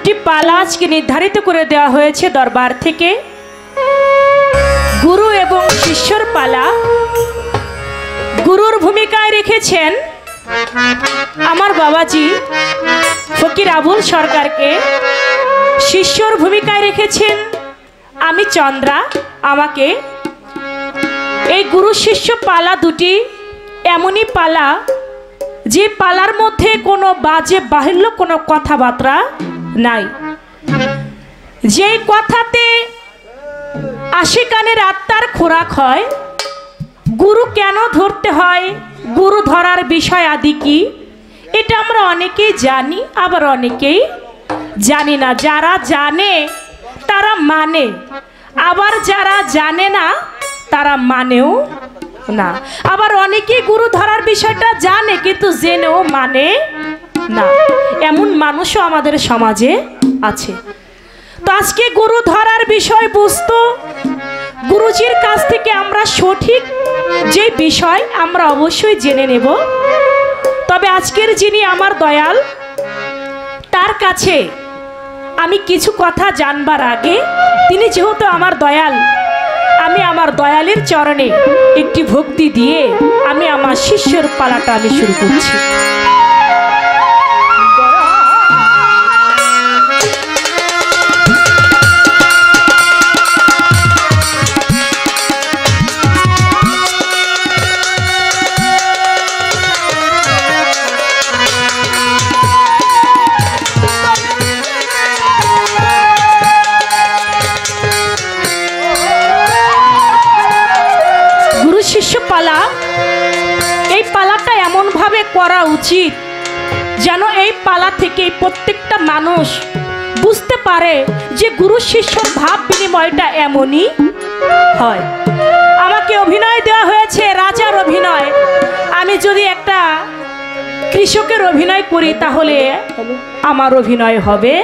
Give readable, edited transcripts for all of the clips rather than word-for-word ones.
দুটি পালা আজকে নির্ধারিত করে দেওয়া হয়েছে দরবার থেকে। গুরু এবং শিষ্যর পালা। গুরুর ভূমিকায় রেখেছেন আমার বাবাজি ফকির আবুল সরকারকে, শিষ্যর ভূমিকায় রেখেছেন আমি চন্দ্রা আমাকে। এই গুরু শিষ্য পালা দুটি এমনই পালা যে পালার মধ্যে কোনো বাজে বাহুল্য কোনো কথাবার্তা নাই, যে কথাতে আশিকানের আত্মার খোরাক হয়। গুরু কেন ধরতে হয়, গুরু ধরার বিষয় আদি কি, এটা আমরা অনেকেই জানি, আবার অনেকেই জানি না। যারা জানে তারা মানে, আবার যারা জানে না তারা মানেও না। আবার অনেকেই গুরু ধরার বিষয়টা জানে কিন্তু জেনেও মানে না, এমন মানুষও আমাদের সমাজে আছে। তো আজকে গুরু ধরার বিষয় বস্তু, গুরুজির কাছ থেকে আমরা সঠিক যে বিষয় আমরা অবশ্যই জেনে নেব। তবে আজকের যিনি আমার দয়াল, তার কাছে আমি কিছু কথা জানবার আগে, তিনি যেহেতু আমার দয়াল, আমি আমার দয়ালের চরণে একটি ভক্তি দিয়ে আমি আমার শিষ্যের পালাটা আমি শুরু করছি। শিষ্য পালা, এই পালাটা এমন ভাবে করা উচিত যেন এই পালা থেকে প্রত্যেকটা মানুষ বুঝতে পারে যে গুরু শিষ্যর ভাব বিনিময়টা এমনই হয়। আমাকে অভিনয় দেওয়া হয়েছে রাজার অভিনয়। আমি যদি একটা কৃষকের অভিনয় করি তাহলে আমার অভিনয় হবে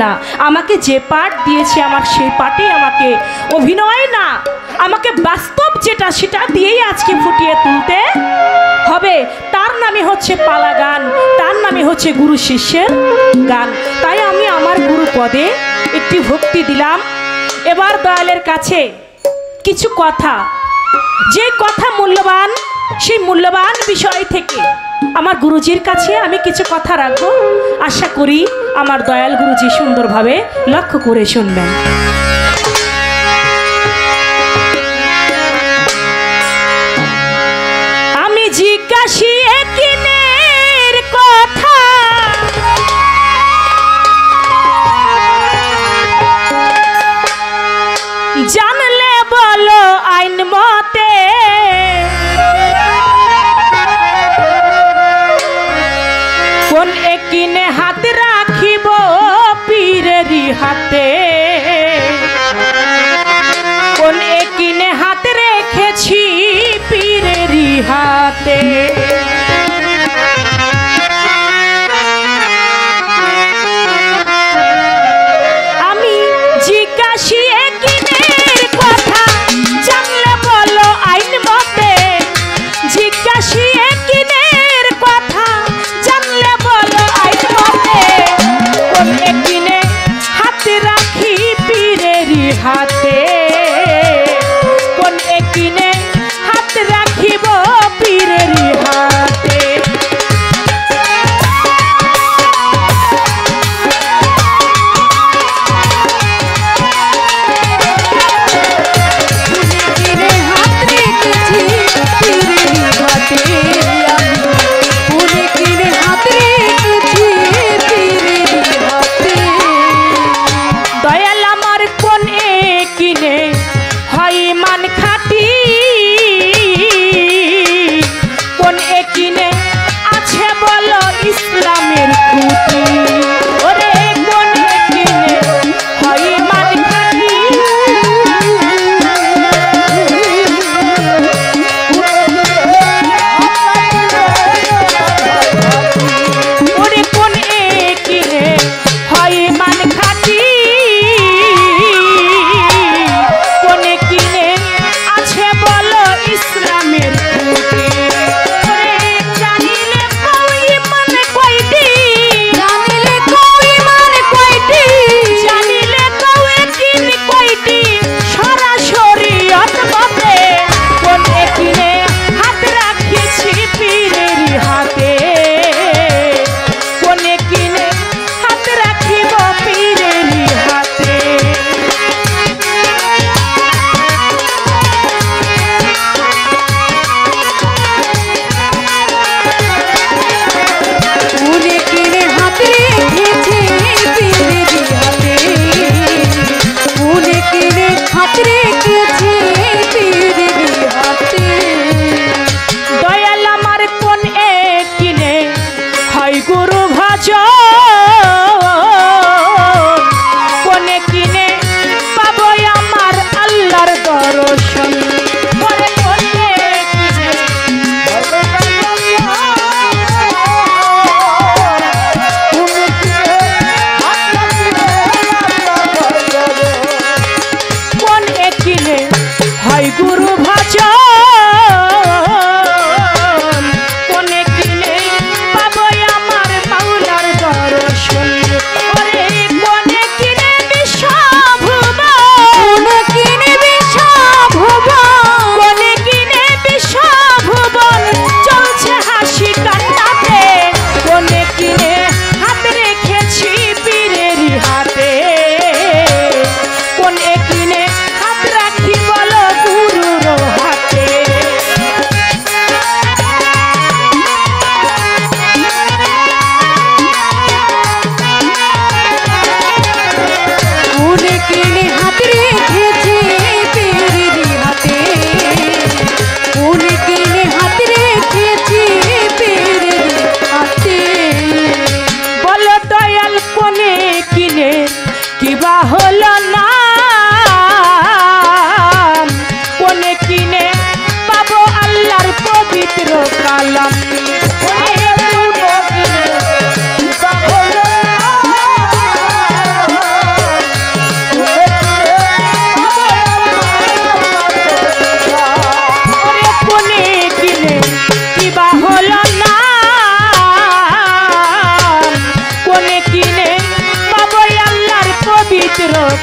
না। আমাকে যে পাঠ দিয়েছে আমার সেই পাঠই আমাকে অভিনয় না, আমাকে বাস্তব যেটা সেটা দিয়েই আজকে ফুটিয়ে তুলতে হবে। তার নামে হচ্ছে পালা গান, তার নামে হচ্ছে গুরু শিষ্যের গান। তাই আমি আমার গুরু পদে একটি ভক্তি দিলাম। এবার দয়ালের কাছে কিছু কথা, যে কথা মূল্যবান, সেই মূল্যবান বিষয় থেকে আমার গুরুজির কাছে আমি কিছু কথা রাখবো। আশা করি আমার দয়াল গুরুজি সুন্দরভাবে লক্ষ্য করে শুনবেন। আমি জিজ্ঞাসি একিনের কথা, জানলে বলো আইন মতে, কোন একিনে হাত রাখিব পীরেরই হাতে, কোন একিনে হাত রেখেছি পীরেরই হাতে।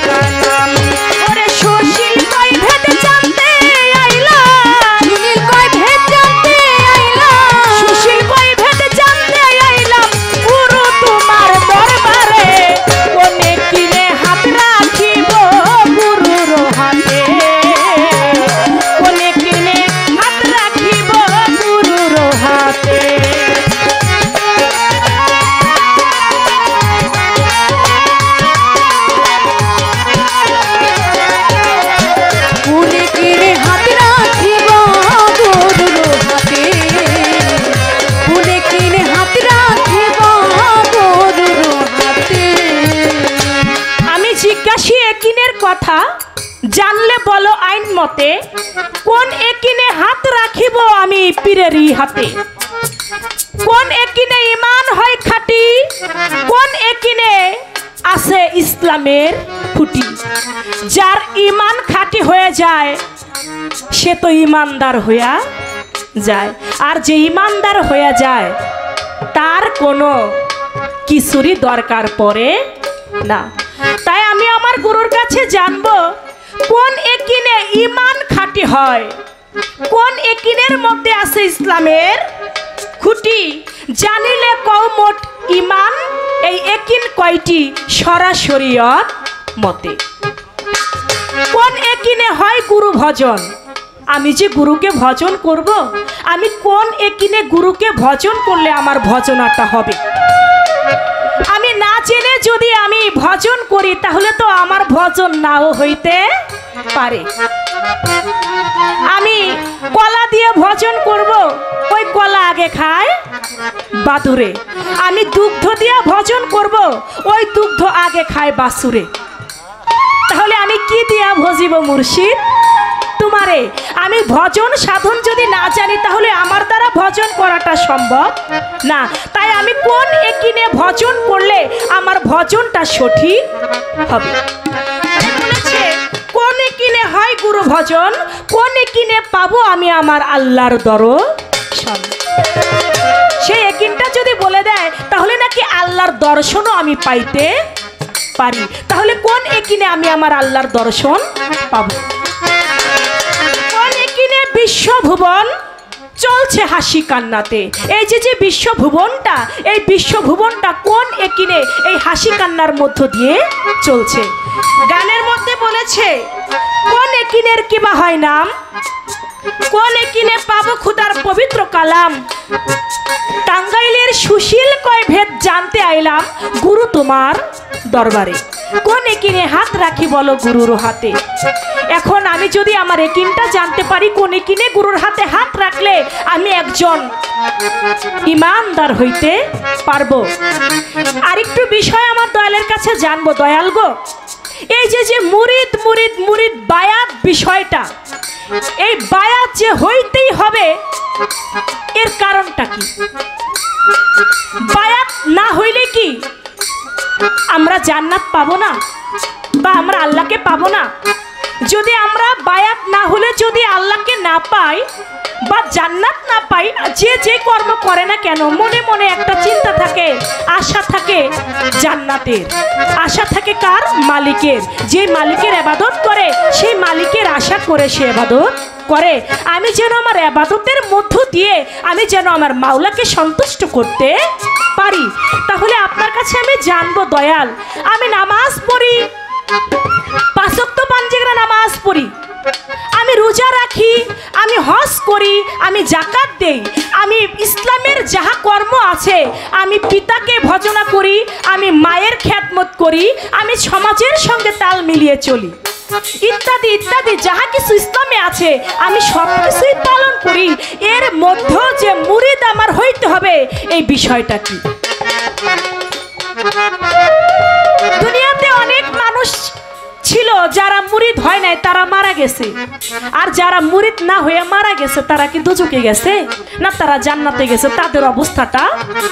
কালাম। ওরে সুশীল কয় ভেদ জানতে আইলাম, সুনীল কয় ভেদ জানতে আইলাম, সুশীল কয় ভেদ জানতে আইলাম গুরু তোমার দরবারে। কোনে কিনে হাত রাখিব গুরুর হাতে, কোনে কিনে হাত রাখিব গুরুর হাতে। কথা জানলে বলো আইন মতে, কোন একিনে হাত রাখিব আমি পীরেরই হাতে। কোন একিনে ঈমান হয় খাঁটি, কোন একিনে আছে ইসলামের খুঁটি। যার ঈমান খাঁটি হয়ে যায় সে তো ঈমানদার হইয়া যায়, আর যে ঈমানদার হয়ে যায় তার কোনো কিছুরই দরকার পড়ে না। তাই আমি আমার গুরুর কাছে জানবো কোন একিনে ঈমান খাঁটি হয়, কোন একিনের মধ্যে আছে ইসলামের খুঁটি। জানিলে কও মোট ঈমান, এই একিন কয়টি সরাসরিয়ত মতে। কোন একিনে হয় গুরু ভজন, আমি যে গুরুকে ভজন করব, আমি কোন একিনে গুরুকে ভজন করলে আমার ভজনাটা হবে। আমি না জেনে যদি আমি ভজন করি তাহলে তো আমার ভজন নাও হইতে পারে। আমি কলা দিয়ে ভজন করব, ওই কলা আগে খায় বাদুরে। আমি দুগ্ধ দিয়ে ভজন করব, ওই দুগ্ধ আগে খায় বাসুরে। তাহলে আমি কি দিয়া ভজিব মুর্শিদ তোমারে? আমি ভজন সাধন যদি না জানি তাহলে আমার দ্বারা ভজন করাটা সম্ভব না। তাই আমি কোন একিনে ভজন করলে আমার ভজনটা সঠিক হবে। বলেছে কোন একিনে হয় গুরু ভজন, কোন একিনে পাবো আমি আমার আল্লাহর দর্শন। সেই একিনটা যদি বলে দেয় তাহলে নাকি আল্লাহর দর্শনও আমি পাইতে পারি। তাহলে কোন একিনে আমি আমার আল্লাহর দর্শন পাবো? বিশ্বভুবন চলছে হাসি কান্নাতে। এই যে বিশ্বভুবনটা, এই বিশ্বভুবনটা কোন একিনে এই হাসি কান্নার মধ্য দিয়ে চলছে। গানের মধ্যে বলেছে কোন একিনের কিবা হয় নাম, কোন একিনে পাবো খুদার পবিত্র কালাম। টাঙ্গাইলের সুশীল কয় ভেদ জানতে আইলাম গুরু তোমার দরবারে। কোন একিনে হাত রাখি বলো গুরুর হাতে। এখন আমি যদি আমার একিনটা জানতে পারি কোন একিনে গুরুর হাতে হাত রাখলে আমি একজন ঈমানদার হইতে পারবো। আরেকটু বিষয় আমার দয়ালের কাছে জানবো। দয়াল গো, এই যে মুরিদ মুরিদ মুরিদ বায়াত বিষয়টা, এই বায়াত যে হইতেই হবে এর কারণটা কি? বায়াত না হইলে কি আমরা জান্নাত পাবো না বা আমরা আল্লাহকে পাবো না? যদি আমরা বায়াত না হলে যদি আল্লাহকে না পাই বা জান্নাত না পাই, যে কর্ম করে না কেন মনে মনে একটা চিন্তা থাকে, আশা থাকে জান্নাতের, আশা থাকে কার? মালিকের। যে মালিকের ইবাদত করে সেই মালিকের আশা করে সে ইবাদত করে। আমি যেন আমার ইবাদতের মধ্য দিয়ে আমি যেন আমার মাওলাকে সন্তুষ্ট করতে পারি। তাহলে আপনার কাছে আমি জানবো দয়াল, আমি নামাজ পড়ি, 5 ওয়াক্ত পাঞ্জেগরা নামাজ পড়ি, আমি রোজা রাখি, আমি হজ করি, আমি যাকাত দেই, আমি ইসলামের যাহা কর্ম আছে আমি পিতাকে ভজনা করি, আমি মায়ের খ্যাতমত করি, আমি সমাজের সঙ্গে তাল মিলিয়ে চলি, ইত্যাদি ইত্যাদি যাহা কিছু ইসলামে আছে আমি সব কিছুই পালন করি। এর মধ্যে যে মুরিদ আমার হইতে হবে এই বিষয়টা কি? দুনিয়াতে অনেক মানুষ ছিল যারা মুরিদ হয় নাই, তারা মারা গেছে। আর যারা মুরিদ না হয়ে মারা গেছে তারা কি দুজকে গেছে না তারা জান্নাতে গেছে? তাদের অবস্থাটা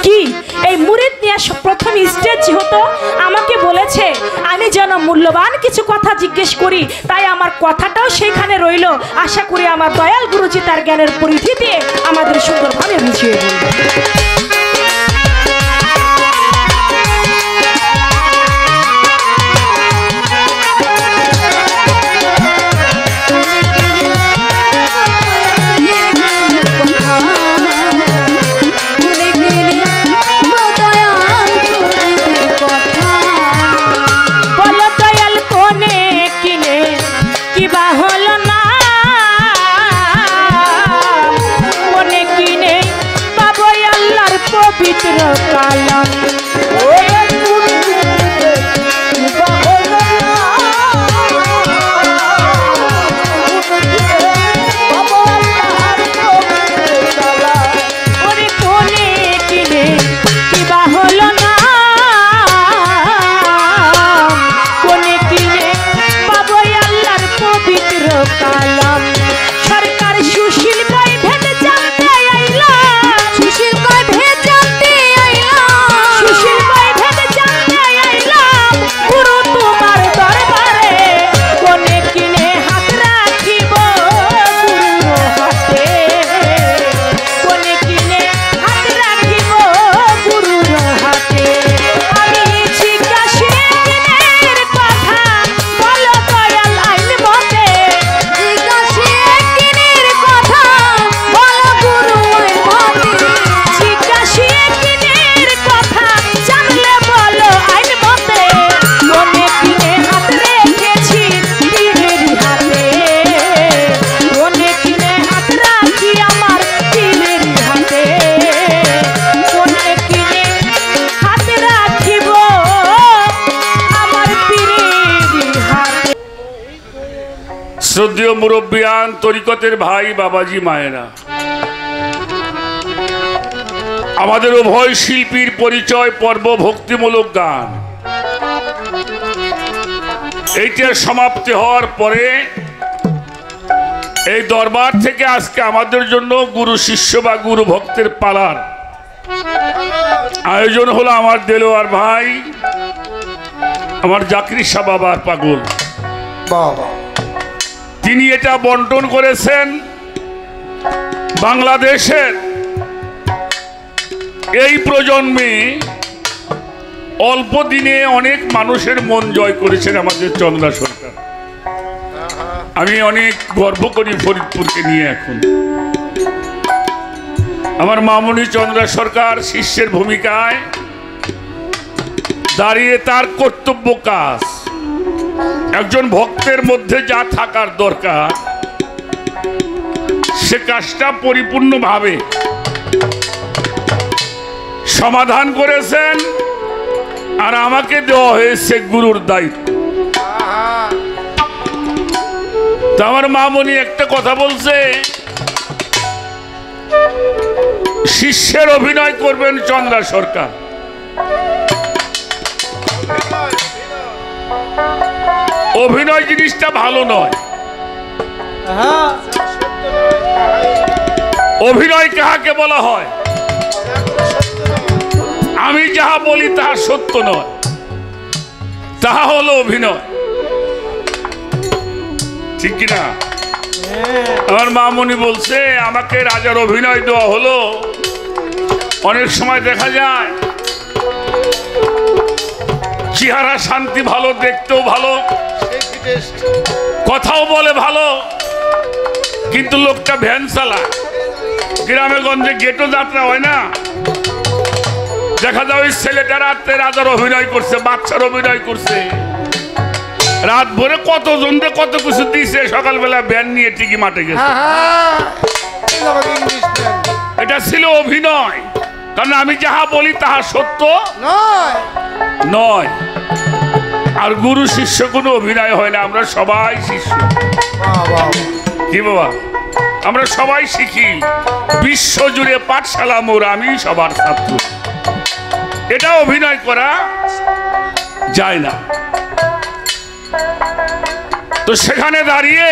কি? এই মুরিদ নিয়ে প্রথম স্টেজ যেহেতু আমাকে বলেছে আমি যেন মূল্যবান কিছু কথা জিজ্ঞেস করি, তাই আমার কথাটাও সেখানে রইল। আশা করি আমার দয়াল গুরুজি তার জ্ঞানের পরিধি দিয়ে আমাদের সুন্দরভাবে বুঝিয়ে বলবে। শ্রদ্ধেয় মুরব্বিয়ান, তরিকতের ভাই, বাবাজি, মায়েরা, আমাদের উভয় শিল্পীর পরিচয় পর্ব ভক্তিমূলক গান এইটার সমাপ্তি হওয়ার পরে এই দরবার থেকে আজকে আমাদের জন্য গুরু শিষ্য বা গুরু ভক্তের পালার আয়োজন হলো। আমার দেলোয়ার ভাই, আমার জাকির শাহ বাবার পাগল, তিনি এটা বন্টন করেছেন বাংলাদেশের এই প্রজন্মে অল্প দিনে অনেক মানুষের মন জয় করেছেন আমাদের চন্দ্রা সরকার। আমি অনেক গর্ব করি ফরিদপুরকে নিয়ে। এখন আমার মামুনি চন্দ্রা সরকার শিষ্যের ভূমিকায় দাঁড়িয়ে তার কর্তব্য কাজ, একজন ভক্তের মধ্যে যা থাকার দরকার সে কাজটা পরিপূর্ণভাবে সমাধান করেছেন। আর আমাকে দেওয়া হয়েছে গুরুর দায়িত্ব। তো আমার মামুনি একটা কথা বলছে, শিষ্যের অভিনয় করবেন চন্দ্রা সরকার। অভিনয় জিনিসটা ভালো নয়। অভিনয় কাহাকে বলা হয়? আমি যাহা বলি তাহা সত্য নয়, তাহা হলো অভিনয়, ঠিক কিনা? আমার মামুনি বলছে আমাকে রাজার অভিনয় দেওয়া হলো। অনেক সময় দেখা যায় চেহারা শান্তি ভালো, দেখতেও ভালো, কথাও বলে ভালো, কিন্তু লোকটা ভ্যান চালায়। গ্রামে গঞ্জে গেটো যাত্রা হয় না, দেখা যায় ওই ছেলেটা রাত্রে রাজার অভিনয় করছে, বাচ্চার অভিনয় করছে, রাত ভরে কতজন কত কিছু দিছে, সকালবেলা ব্যান নিয়ে ঠিকই মাঠে গেছে। এটা ছিল অভিনয়, কারণ আমি যাহা বলি তাহা সত্য নয়। আর গুরু শিষ্য কোনো অভিনয় হয় না, আমরা সবাই শিষ্য। কি বাবা, আমরা সবাই শিখি। বিশ্ব জুড়ে পাঠশালা মোর, আমি সবার ছাত্র। এটা অভিনয় করা যায় না। তো সেখানে দাঁড়িয়ে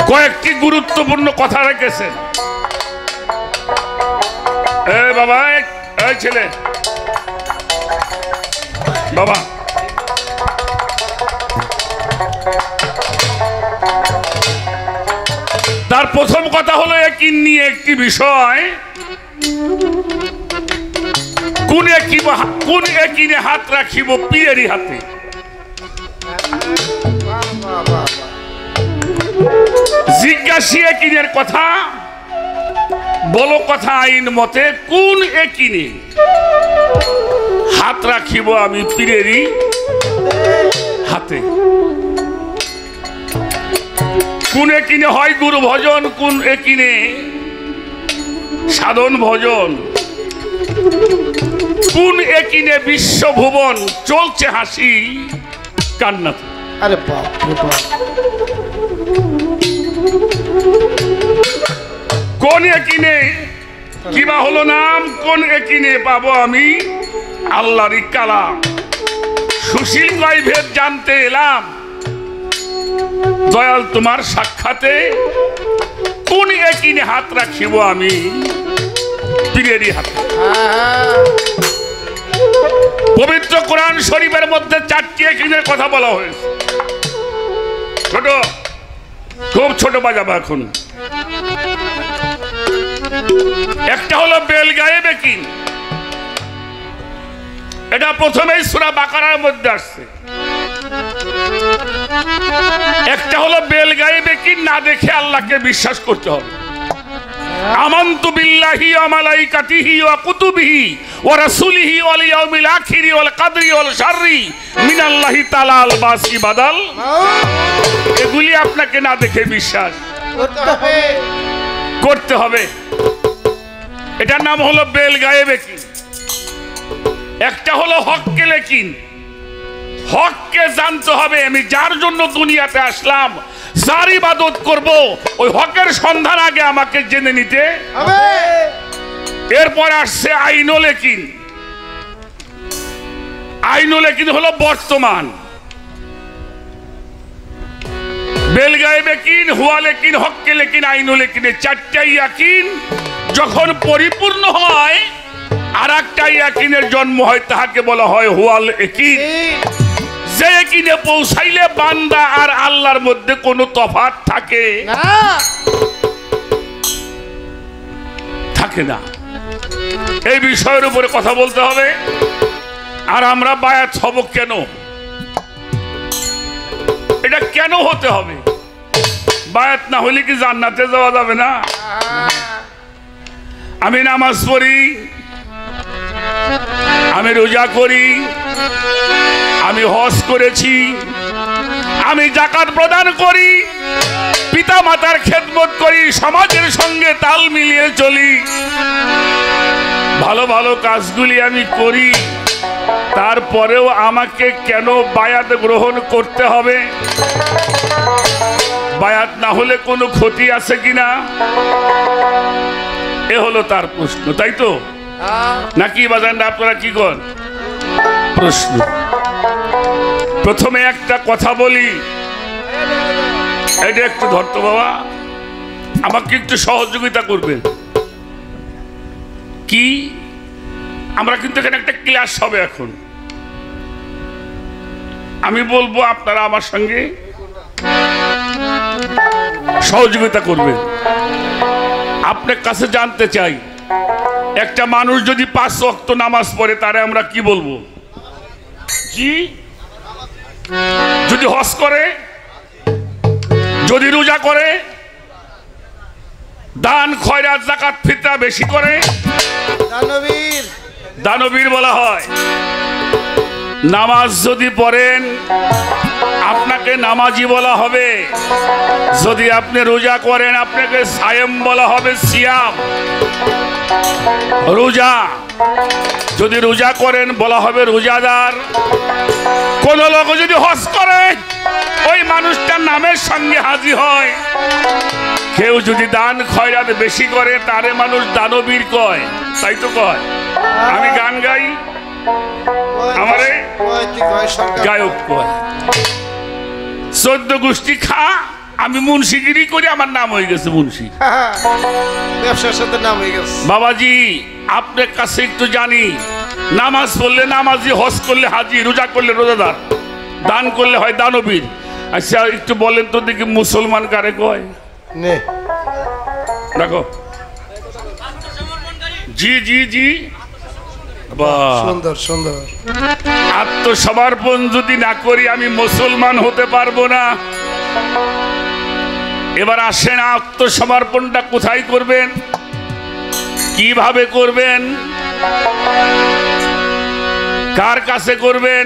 কয়েকটি গুরুত্বপূর্ণ কথা রেখেছেন। বাবা, এই ছেলে, বাবা, তার প্রথম কথা হলো একিন নিয়ে একটি বিষয়। কোন একিনে হাত রাখিব পীরেরই হাতে। জিজ্ঞাসী একিনের কথা বলো, কথা আইন মতে কোন একিনে হাত রাখিব আমি পীরেরই হাতে। কোন একিনে হয় গুরু ভজন, কোন একিনে সাধন ভজন, কোন একিনে বিশ্বভুবন চলছে হাসি কান্নাতে। আরে বাপ রে বাপ, কোন একিনে কিবা হলো নাম, কোন একিনে পাবো আমি আল্লাহরই কালাম। সুশীল কয় ভেদ জানতে এলাম, দয়াল তোমার সাক্ষাতে। কোন একিনে হাত রাখিব আমি পীরেরই হাতে। পবিত্র কোরআন শরীফের মধ্যে 4টি একিনের কথা বলা হয়েছে। ছোট, খুব ছোট বাজাবো এখন। একটা হলো বেলগায়েব একিন, এটা প্রথমেই সূরা বাকারার মধ্যে আসছে। একটা হলো বেলগায়েব একিন, না দেখে আল্লাহকে বিশ্বাস করতে হবে। আমানতু বিল্লাহি ওয়া মালাইকাতিহি ওয়া কুতুবিহি ওয়া রাসূলিহি ওয়াল ইয়াউমিল আখিরি ওয়াল কদরি ওয়াল শাররি মিনাল্লাহি তাআলা আল বাসি বাদাল। এগুলি আপনাকে না দেখে বিশ্বাস করতে হবে। এটার নাম হলো বেলগায়েব একিন। একটা হলো হক্কেল একিন। হককে জানতে হবে। আমি যার জন্য দুনিয়াতে আসলাম, যার ইবাদত করব, ওই হকের সন্ধান আগে আমাকে জেনে নিতে হবে। এরপর আসছে আইনুল ইয়াকিন। আইনুল ইয়াকিন হলো বর্তমান, বেলগায়েব ইয়াকিন, হুয়াল ইয়াকিন, হক্কেল ইয়াকিন, আইনুল ইয়াকিন, চারটা ইয়াকিন যখন পরিপূর্ণ হয় আর একটা ইয়াকিনের জন্ম হয়, তাহাকে বলা হয় হুয়াল ইয়াকিন। যে ইয়াকিনে পৌঁছাইলে বান্দা আর আল্লাহর মধ্যে কোনো তফাৎ থাকে না। এই বিষয়ের উপরে কথা বলতে হবে। আর আমরা বায়াত হব কেন, এটা কেন হতে হবে? বায়াত না হলে কি জান্নাতে যাওয়া যাবে না? আমি নামাজ পড়ি, আমি রোজা করি, আমি হজ করেছি, আমি যাকাত প্রদান করি, পিতা মাতার খেদমত করি, সমাজের সঙ্গে তাল মিলিয়ে চলি, ভালো ভালো কাজগুলি আমি করি, তারপরেও আমাকে কেন বায়াত গ্রহণ করতে হবে? বায়াত না হলে কোনো ক্ষতি আছে কিনা, এ হলো তার প্রশ্ন, তাই তো নাকি বাজান? আপনারা কি করেন? প্রশ্ন। প্রথমে একটা কথা বলি, এটা একটু ধরতো বাবা, আমাকে একটু সহযোগিতা করবেন। কি, আমরা কিন্তু এখানে একটা ক্লাস হবে এখন, আমি বলবো, আপনারা আমার সঙ্গে সহযোগিতা করবেন। আপনার কাছে জানতে চাই, একটা মানুষ যদি 5 ওয়াক্ত নামাজ পড়ে, তারে আমরা কি বলবো? জি। যদি হজ করে, যদি রোজা করে, দান খয়রাত যাকাত ফিতরা বেশি করে, দানবীর বলা হয়। নামাজ যদি পড়েন, আপনাকে নামাজি বলা হবে। যদি আপনি রোজা করেন, আপনাকে সায়েম বলা হবে, সিয়াম। রোজা যদি রোজা করেন, বলা হবে রোজাদার। কোন লোক যদি হজ করে, ওই মানুষটার নামের সঙ্গে হাজির হয়। কেউ যদি দান খয়রাত বেশি করে, তারে মানুষ দানবীর কয়, তাই তো কয়। আমি গান গাই, আমারে গায়ক কয়। 14 গোষ্ঠী খা, আমি মুন্সিগিরি করি, আমার নাম হয়ে গেছে মুন্সি। ব্যবসার সাথে নাম হয়ে গেছে। বাবাজি, আপনার কাছে একটু জানি, নামাজ পড়লে নামাজি, হজ করলে হাজি, রোজা করলে রোজাদার, দান করলে হয় দানবীর। আচ্ছা একটু বলেন তো দেখি, মুসলমান কারে কয়? দেখো, জি জি জি, সুন্দর সুন্দর। আত্মসমর্পণ যদি না করি, আমি মুসলমান হতে পারবো না। এবার আসেন, আত্মসমর্পণটা কোথায় করবেন, কিভাবে করবেন, কার কাছে করবেন?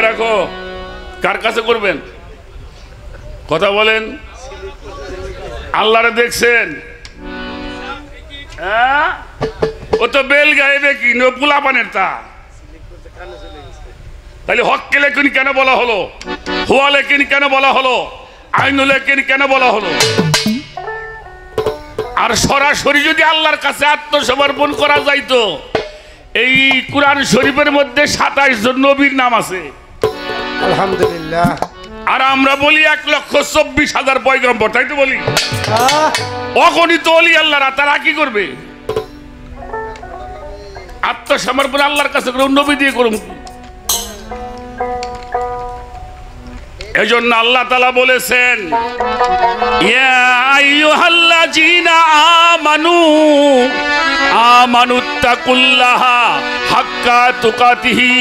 রাখো, কার কাছে করবেন? কথা বলেন। আল্লাহরে দেখছেন? ও তো বেল গাইবে কি, নো পুলাপানের তা। তাহলে হক্কেল ইয়াকিন কেন বলা হলো, হুয়াল ইয়াকিন কেন বলা হলো, আইনুল ইয়াকিন কেন বলা হলো? আর সরাসরি যদি আল্লাহর কাছে আত্মসমর্পণ করা যাইতো, এই কুরআন শরীফের মধ্যে 27 জন নবীর নাম আছে, আলহামদুলিল্লাহ। আর আমরা বলি 1,24,000 পয়গম্বর, তাই তো বলি। অগণিত ওলি আল্লাহরা, তারা কি করবে? আত্মসমর্পণ আল্লাহর কাছে করুন, নবী দিয়ে করুন। এজন্য আল্লাহ তাআলা বলেছেন, ইয়া আইয়ুহাল্লাযীনা আমানু আমানুত্তাকুল্লাহা হাক্কা তুকাতিহি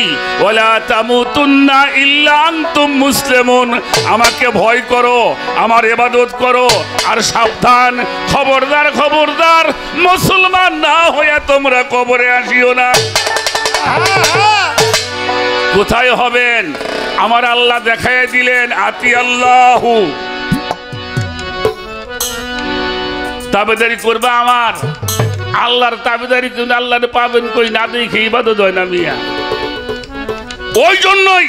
ওয়া লা তামুতুন্না ইল্লা আনতুম মুসলিমুন। আমাকে ভয় করো, আমার ইবাদত করো, আর সাবধান, খবরদার খবরদার, মুসলমান না হয়ে তোমরা কবরে আসিও না। কোথায় হবেন? আমার আল্লাহ দেখায় দিলেন, আতি আল্লাহু, তাবেদারি করবা আমার আল্লাহর তাবেদারি, কিন্তু আল্লাহরে পাবেন কই? না দেখে ইবাদত হয় না মিয়া। ওই জন্যই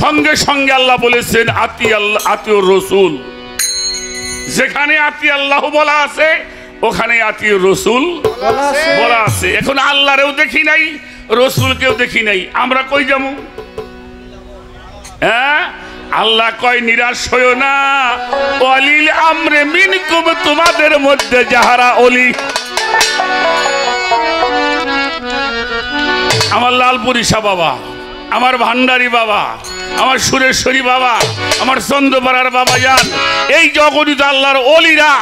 সঙ্গে সঙ্গে আল্লাহ বলেছেন আতি আল্লাহ আতিউর রসুল। যেখানে আতি আল্লাহ বলা আছে ওখানে আতিউর রসুল বলা আছে। এখন আল্লাহরেও দেখি নাই, রসুলকেও দেখি নাই, আমরা কই যাবো? হ্যাঁ, আল্লাহ কয় নিরাশ হইও না, ওয়ালিল আমরে মিনকুম, তোমাদের মধ্যে যাহারা অলি। আমার লালপুরি শাহ বাবা, আমার ভান্ডারী বাবা, আমার সুরেশ্বরী বাবা, আমার চন্দ্রপাড়ার বাবা যান, এই জগন্নাথ আল্লাহর অলিরা,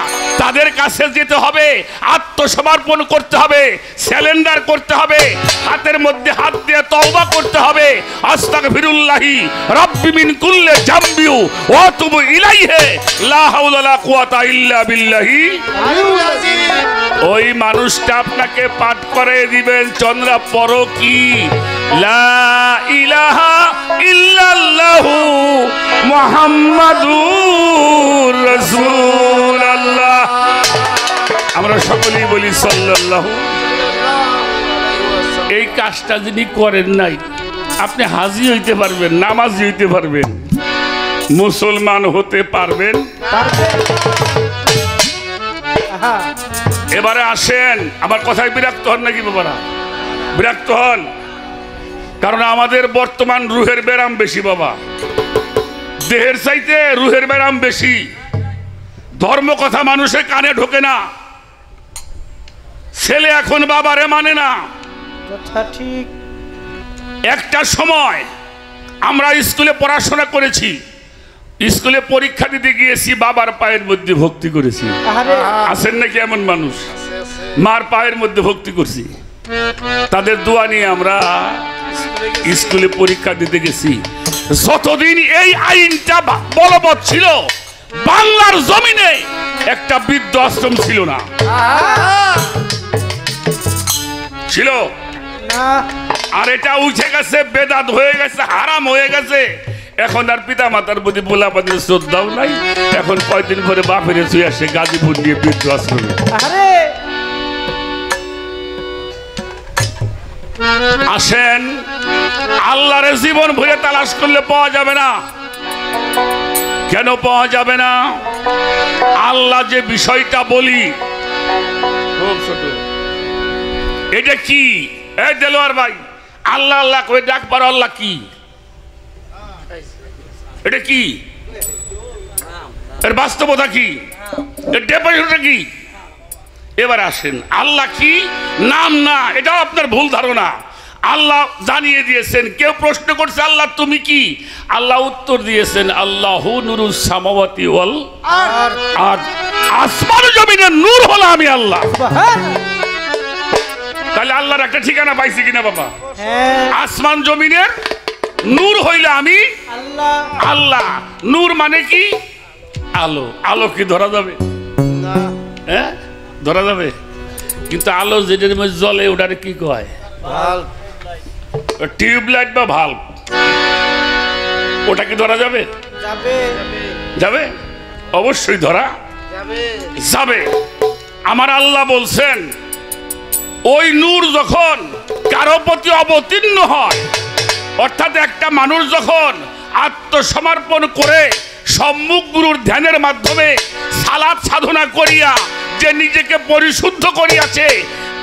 তাদের কাছে যেতে হবে, আত্মসমর্পণ করতে হবে, স্যালেন্ডার করতে হবে, হাতের মধ্যে হাত দিয়ে তওবা করতে হবে, আস্তাগফিরুল্লাহি রাব্বি মিন কুল্লি জামবি ওয়া আতুবু ইলাইহি লা হাওলা ওয়ালা কুওয়াতা ইল্লা বিল্লাহি। ওই মানুষটা আপনাকে পাঠ করে দিবেন, চন্দ্রা পড়ো কি লা ইলাহা ইল্লাল্লাহু মুহাম্মাদুর রাসূলুল্লাহ। আমরা সকলেই বলি সাল্লাল্লাহু। এই কাজটা যিনি করেন নাই, আপনি হাজী হইতে পারবেন, নামাজি হইতে পারবেন, মুসলমান হতে পারবেন। এবারে আসেন, আমার কথায় বিরক্ত হন নাকি বাবারা? বিরক্ত হন, কারণ আমাদের বর্তমান রুহের ব্যারাম বেশি বাবা, দেহের চাইতে রুহের ব্যারাম বেশি। ধর্ম কথা মানুষের কানে ঢোকে না, ছেলে এখন বাবারে মানে না। ঠিক একটা সময় আমরা স্কুলে পড়াশোনা করেছি, স্কুলে পরীক্ষা দিতে গিয়েছি, বাবার পায়ের মধ্যে ভক্তি করেছি। আছেন নাকি এমন মানুষ? মার পায়ের মধ্যে ভক্তি করছি, তাদের দোয়া নিয়ে আমরা স্কুলে পরীক্ষা দিতে গেছি। যতদিন এই আইনটা বলবৎ ছিল, বাংলার জমিনে একটা বৃদ্ধ আশ্রম ছিল না, ছিল। আর এটা উঠে গেছে, বেদাত হয়ে গেছে, হারাম হয়ে গেছে। এখন আর পিতা মাতার প্রতি পোলাপানের শ্রদ্ধাও নাই। এখন কয়দিন পরে বাপের শুয়ে আসে গাজীপুর নিয়ে বৃদ্ধ আশ্রমে। আসেন, আল্লাহর জীবন ভরে তালাশ করলে পাওয়া যাবে না। কেন পাওয়া যাবে না? আল্লাহ যে বিষয়টা বলি, এটা কি? এই দেলোয়ার ভাই, আল্লাহ আল্লাহ করে ডাকবার আল্লাহ কি? এটা কি? এর বাস্তবতা কি? এর ডেফিনেশনটা কি? এবার আসেন, আল্লাহ কি? নাম না, এটাও আপনার ভুল ধারণা। আল্লাহ জানিয়ে দিয়েছেন। কেউ প্রশ্ন করছে আল্লাহ তুমি কি? আল্লাহ উত্তর দিয়েছেন আল্লাহু নূরুস সামাওয়াতি ওয়াল আরদ। আসমান জমিনের নূর হলো আমি আল্লাহ। তাহলে আল্লাহর একটা ঠিকানা পাইছি কিনা বাবা? আসমান জমিনের নূর হইলে আমি আল্লাহ। নূর মানে কি? আলো। আলো কি ধরা যাবে? হ্যাঁ, ধরা যাবে। কিন্তু আলো যেটার মধ্যে জ্বলে ওটারে কি কয়? টিউবলাইট বা ভাল্ব। ওটা কি ধরা যাবে? যাবে, অবশ্যই ধরা যাবে। আমার আল্লাহ বলছেন ওই নূর যখন কারো প্রতি অবতীর্ণ হয়, অর্থাৎ একটা মানুষ যখন আত্মসমর্পণ করে সম্মুখ গুরুর ধ্যানের মাধ্যমে সালাত সাধনা করিয়া যে নিজেকে পরিশুদ্ধ করিয়াছে,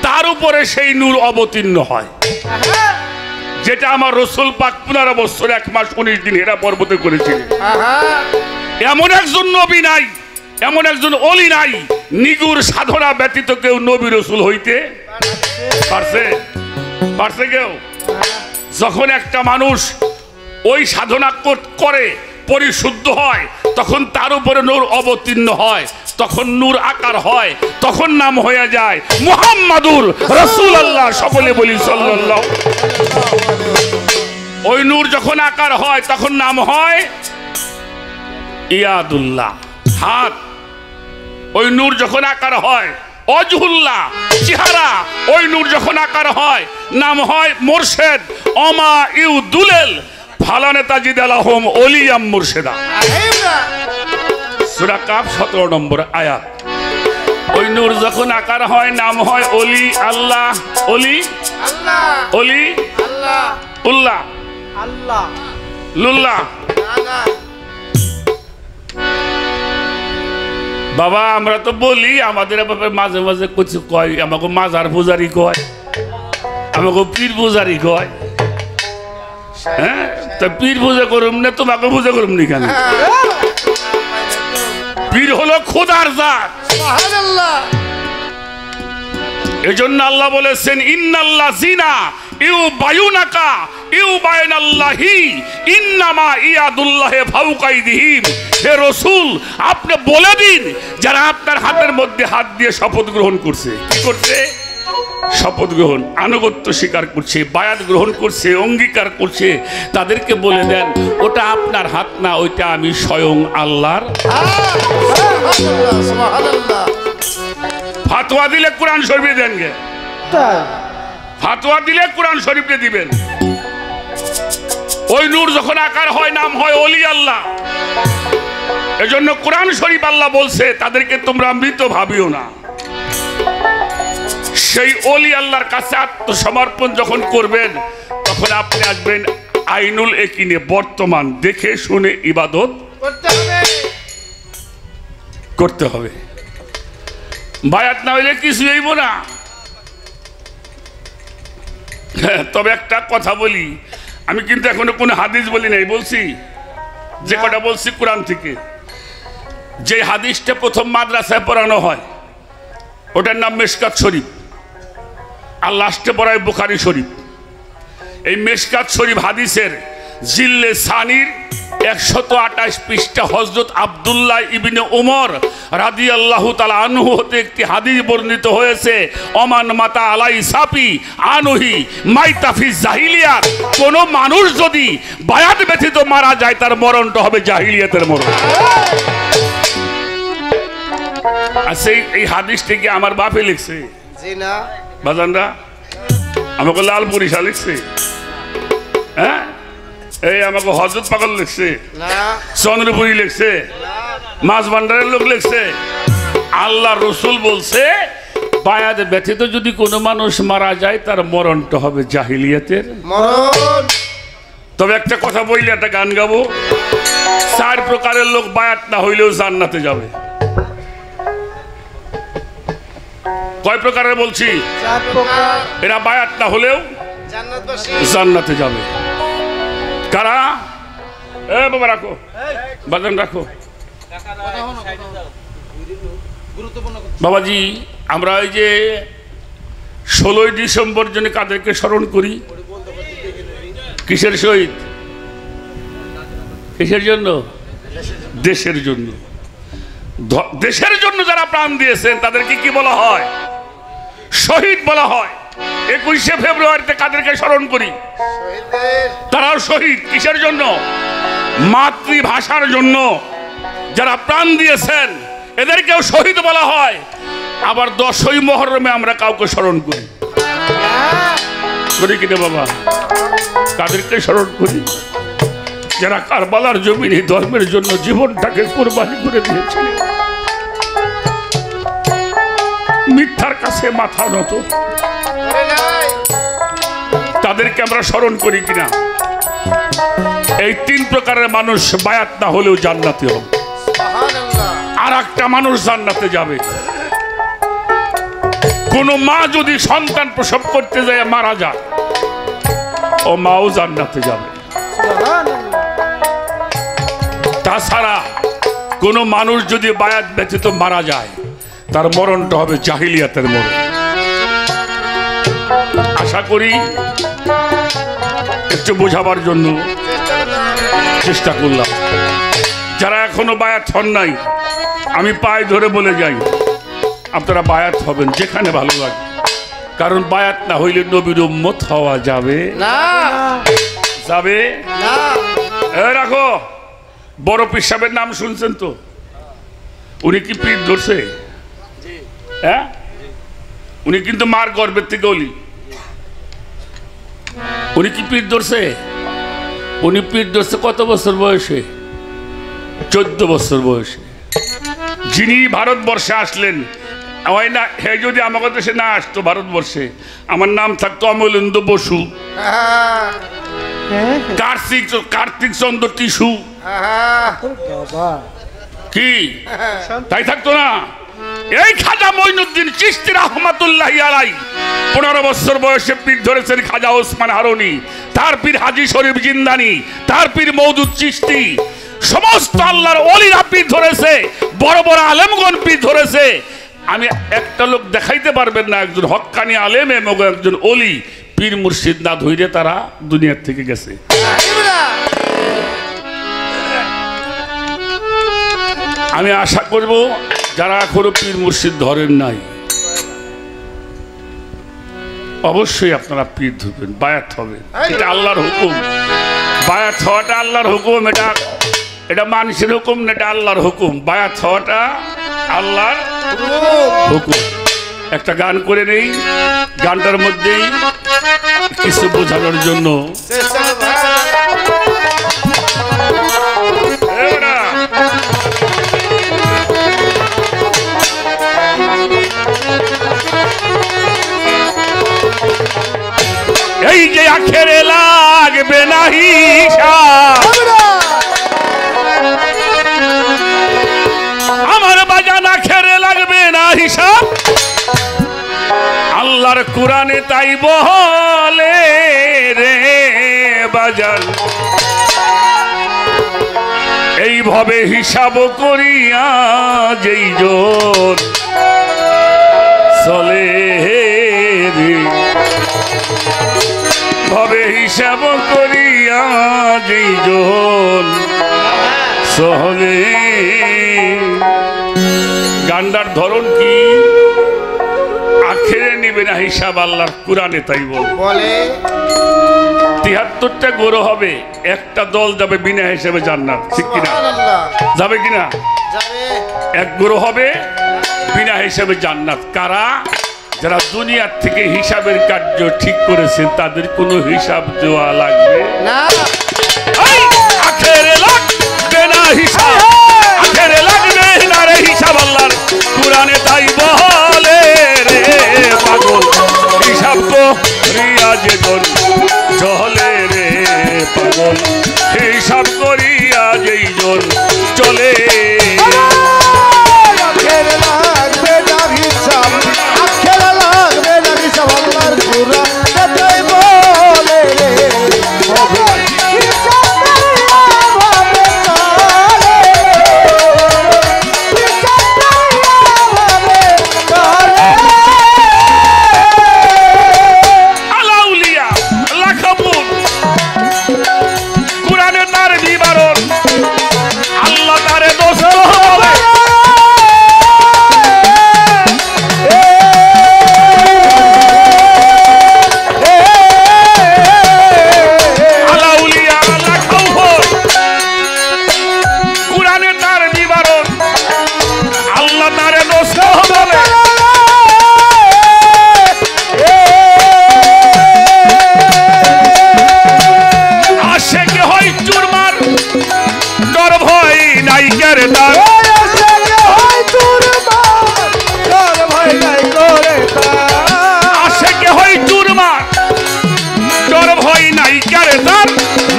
তার উপরে সেই নূর অবতীর্ণ হয়। যেটা আমার রসুল পাক 15 বছর 1 মাস 19 দিন হেরা পর্বতে করেছিলেন। এমন একজন নবী নাই, এমন একজন অলি নাই, নিগুর সাধনা ব্যতীত কেউ নবী রসুল হইতে পারছে? পারছে কেউ? যখন একটা মানুষ ওই সাধনা করে পরিশুদ্ধ হয়, তখন তার উপরে নূর অবতীর্ণ হয়, তখন নূর আকার হয়, তখন নাম হয়ে যায় মুহাম্মাদুর রাসূলুল্লাহ। সকলে বলি সাল্লাল্লাহু। ওই নূর যখন আকার হয় তখন নাম হয় ইয়াদুল্লাহ, হাত। ওই নূর যখন আকার হয় অজহুল্লাহ, চেহারা। ওই নূর যখন আকার হয় নাম হয় মুর্শেদ। ওমা ইউদুলেল ফালানে তাজিদ আলাহুম ওলিয়াম মুর্শেদা। সূরা কাফ 17 নম্বর আয়াত। ওই নূর যখন আকার হয় নাম হয় অলি আল্লাহ। অলি আল্লাহ, অলি আল্লাহ, উল্লাহ আল্লাহ লুল্লাহ না না বাবা আমরা তো বলি আমাদের ব্যাপারে মাঝে মাঝে কিছু কয় আমাকে মাজার পূজারি কয় আমাকে পীর পূজারি কয় হ্যাঁ তা পীর পূজা করুম না তোমাকে পূজা করুম নি কেন পীর হলো খোদার জাত সুবহানাল্লাহ এজন্য আল্লাহ বলেছেন ইন্নাল্লাহ জিনা ইউ বায়ুনাকা ইউ বায়নাল্লাহি ইন্নামা ইয়াদুল্লাহি ফাওকাইদিহিম হে রাসূল আপনি বলে দিন যারা আপনার হাতের মধ্যে হাত দিয়ে শপথ গ্রহণ করছে কি করছে শপথ গ্রহণ আনুগত্য স্বীকার করছে বায়াত গ্রহণ করছে অঙ্গীকার করছে তাদেরকে বলে দেন ওটা আপনার হাত না ওইটা আমি স্বয়ং আল্লাহর সুবহানাল্লাহ সুবহানাল্লাহ ফাতোয়া দিলে কোরআন শরীফে দেন গে তাই ফাতোয়া দিলে কোরআন শরীফে দিবেন ওই নূর যখন আকার হয় নাম হয় ওলি আল্লাহ এজন্য কোরআন শরীফ আল্লাহ বলছে তাদেরকে তোমরা মৃত ভাবিও না সেই ওলি আল্লাহর কাছে আত্মসমর্পণ যখন করবেন তখন আপনি আসবেন আইনুল একিনে বর্তমান দেখে শুনে ইবাদত করতে হবে করতে হবে বায়াত না হইলে কিছু হইব না হ্যাঁ, তবে একটা কথা বলি আমি কিন্তু এখনো কোনো হাদিস বলি নাই বলছি যে কটা বলছি কোরআন থেকে যে হাদিসটা প্রথম মাদ্রাসায় পড়ানো হয় ওটার নাম মেশকাত শরীফ আর লাস্টে পড়ায় বুখারী শরীফ এই মেশকাত শরীফ হাদিসের জিল্লে সানির 128 পৃষ্ঠা হযরত আব্দুল্লাহ ইবনে উমর রাদিয়াল্লাহু তাআলা আনহু হতে একটি হাদিস বর্ণিত হয়েছে ওমান মাতা আলাই সাপি আনহি মাইতাফি জাহিলিয়াত কোন মানুষ যদি বায়াত ব্যতীত মারা যায় তার মরণটা হবে জাহিলিয়াতের মরণ আচ্ছা এই হাদিসটিকে আমার বাপে লিখছে জি না বাজানরা আমাকে লালপুরি শাহ লিখছে হ্যাঁ এই আমাকে হযরত পাগল লিখছে না চন্দ্রপুরি লিখছে মাছ ভান্ডারের লোক লিখছে আল্লাহ রসুল বলছে বায়াত ব্যতীত যদি কোনো মানুষ মারা যায় তার মরণটা হবে জাহিলিয়াতের মরণ তবে একটা কথা বললে একটা গান গাবো 4 প্রকারের লোক বায়াত না হইলেও জান্নাতে যাবে কয় প্রকারের বলছি চার প্রকার এরা বায়াত না হলেও জান্নাতবাসী জান্নাতে যাবে কারা এ বাবা রাখো বাজান রাখো বাবাজি আমরা ওই যে 16ই ডিসেম্বর জন্য কাদেরকে স্মরণ করি কিসের শহীদ কিসের জন্য দেশের জন্য দেশের জন্য যারা প্রাণ দিয়েছেন তাদেরকে কি বলা হয় শহীদ বলা হয় 21শে ফেব্রুয়ারিতে কাদেরকে স্মরণ করি শহীদদের তারাও শহীদ কিসের জন্য মাতৃভাষার জন্য যারা প্রাণ দিয়েছেন এদেরকেও শহীদ বলা হয় আবার 10ই মুহররমে আমরা কাউকে স্মরণ করি করি কিনা বাবা কাদেরকে স্মরণ করি যারা কারবালার জমিনে ধর্মের জন্য জীবনটাকে কুরবানি করে দিয়েছিলেন মিথ্যার কাছে মাথা নত করে নাই তাদেরকে আমরা স্মরণ করি কিনা এই 3 প্রকারের মানুষ বায়াত না হলেও জান্নাতে হবে সুবহানাল্লাহ আর একটা মানুষ জান্নাতে যাবে কোন মা যদি সন্তান প্রসব করতে যায় মারা যায় ও মাও জান্নাতে যাবে সুবহানাল্লাহ তাছাড়া কোন মানুষ যদি বায়াত ব্যতীত মারা যায় তার মরণটা হবে জাহিলিয়াতের মরণ আশা করি একটু বোঝাবার জন্য চেষ্টা করলাম যারা এখনো বায়াত হন নাই আমি পায়ে ধরে বলে যাই আপনারা বায়াত হবেন যেখানে ভালো লাগে কারণ বায়াত না হইলে নবীর উম্মত হওয়া যাবে না যাবে না এ রাখো বড় পীর সাহেবের নাম শুনছেন তো উনি কি পীর ধরছে হ্যাঁ উনি কিন্তু মার গর্ভের থেকে অলি উনি কি পীর ধরছে উনি পীর ধরছে কত বছর বয়সে 14 বছর বয়সে যিনি ভারতবর্ষে আসলেন হয় না হে যদি আমাদের দেশে না আসতো ভারতবর্ষে আমার নাম থাকতো অমলেন্দু বসু হ্যাঁ কার্তিক চন্দ্র টিসু হ্যাঁ বাবা কি তাই থাকতো না? এই খাজা মঈনুদ্দিন চিশতি রাহমাতুল্লাহি আলাই 15 বছর বয়সে পীর ধরেছেন খাজা ওসমান হারুনি, তার পীর হাজী শরীফ জিন্দানি, তার পীর মওদুদ চিশতি, সমস্ত আল্লাহর ওলিরা পীর ধরেছে, বড় বড় আলেমগণ পীর ধরেছে। আমি একটা লোক দেখাইতে পারবেন না একজন হক্কানি আলেম এবং একজন ওলি পীর মুর্শিদ না ধইরে তারা দুনিয়ার থেকে গেছে। আমি আশা করব যারা এখনো পীর মুর্শিদ ধরেন নাই অবশ্যই আপনারা পীর ধরবেন, বায়াত হবে, এটা আল্লাহর হুকুম। বায়াত হওয়াটা আল্লাহর হুকুম, এটা মানুষের হুকুম না, এটা আল্লাহর হুকুম। বায়াত হওয়াটা আল্লাহর হুকুম। একটা গান করে নেই, গানটার মধ্যেই কিছু বোঝানোর জন্য। এই যে আখেরে লাগবে না হিসাব, আমার বাজান আখেরে লাগবে না হিসাব, আল্লাহর কোরআনে তাই বলে রে বাজান। এইভাবে হিসাব করিয়া যেই জন চলে রে, ভাবে হিসাব করিয়া যেই জন চলে। গান্ডার ধরন কি? আখেরে নিবে না হিসাব, আল্লাহর কোরআনে তাই বলে। 73টা গরু হবে, একটা দল যাবে বিনা হিসাবে জান্নাত, ঠিক কিনা? যাবে কিনা? এক গরু হবে বিনা হিসাবে জান্নাত। কারা? যারা দুনিয়ার থেকে হিসাবের কার্য ঠিক করেছেন, তাদের কোনো হিসাব দেওয়া লাগবে না। আখেরে লাগবে না হিসাব, আখেরে লাগবে না রে হিসাব, আল্লাহর কোরআনে তাই বলে রে পাগল। হিসাব করিয়া যে জন চলে রে পাগল, হিসাব করিয়া যেই জন চলে।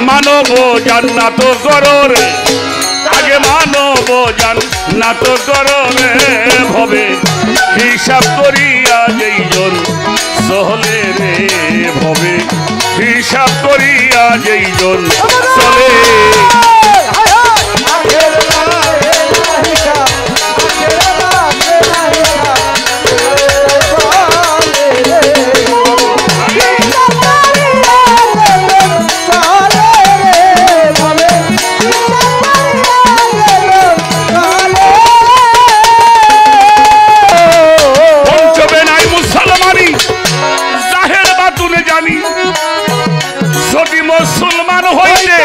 মানব জান্নাত করর আগে, মানব জান্নাত করর ভবে হিসাব করিয়া যেই জন চলে রে ভবে, হিসাব করিয়া যেই জন চলে। যদি মুসলমান হইলে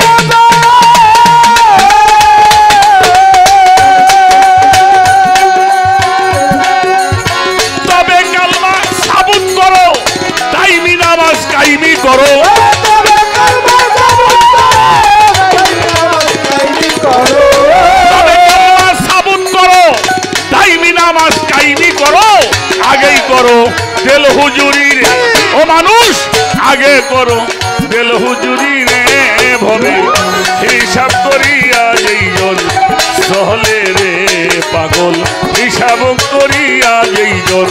তবে কালমা সাবুত করো, দাইমি নামাজ কায়েমি করো। তবে কালমা সাবুত করো, দাইমি নামাজ কায়েমি করো। আগেই করো দেল হুজুরি রে ও মানুষ, আগে করো দেল হুজুরি রে হিসাব করিয়া যেইজন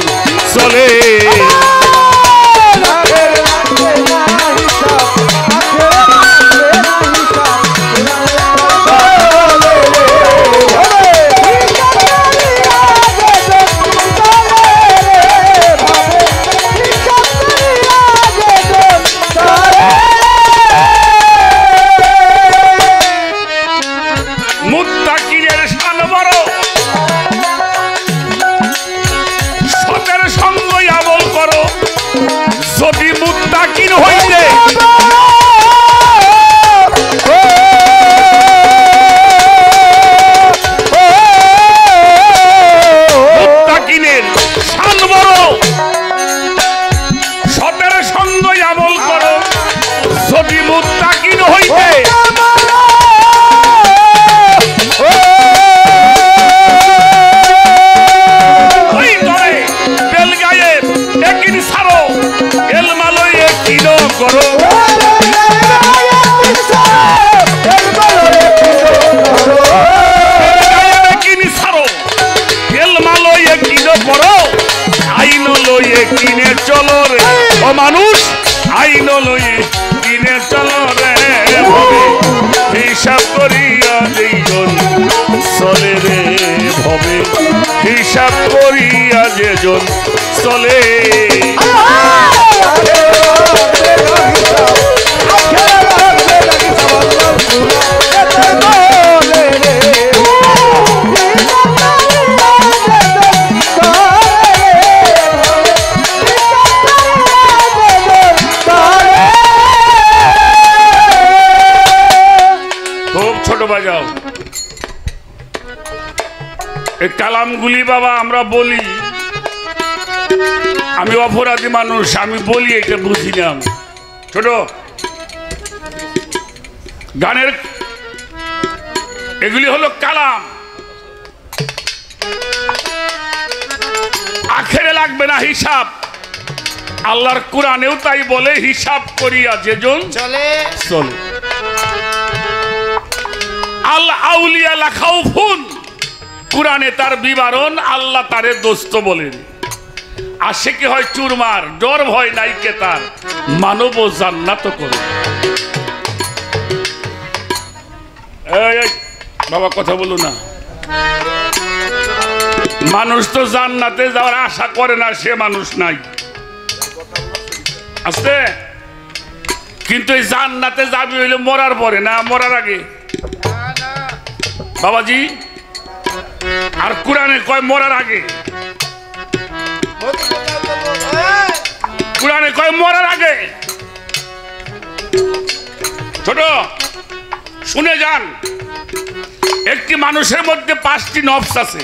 চলে মুত্তাকিনের শান বড়, সতের সঙ্গ আমল করো, যদি মুত্তাকিন হইতে মুত্তাকিনের শান বড়, সতের সঙ্গ আমল করো, যদি মুত্তাকিন হইতে করো আইন লইয়ে কিনে চলো রে ও মানুষ, আইন লইয়ে কিনে চলো রে ভবে, হিসাব করিয়া যেজন চলে রে ভবে, হিসাব করিয়া যেজন চলে। বাজাও এই কালামগুলি বাবা আমরা বলি, আমি অপরাধী মানুষ, আমি বলি এটা বুঝি না। ছোট গানের এগুলি হলো কালাম, আখেরে লাগবে না হিসাব। আল্লাহর কোরআনেও তাই বলে, হিসাব করিয়া যেজন চলে চলে। আল্লাহ আউলিয়া লাখাউফুন, কুরআনে তার বিবরণ, আল্লাহ তারে দোস্ত বলেন। আর সে কি হয় চুরমার, ডর ভয় নাই কে তার, মানব জান্নাত করে। এই বাবা কথা বলো না, মানুষ তো জান্নাতে যাওয়ার আশা করে না, সে মানুষ নাই আছে। কিন্তু এই জান্নাতে যাবি হইলে মরার পরে না মরার আগে বাবাজি। আর কোরআনে কয় মরার আগে, কোরআনে কয় মরার আগে। ছোট শুনে যান, একটি মানুষের মধ্যে 5টি নফস আছে।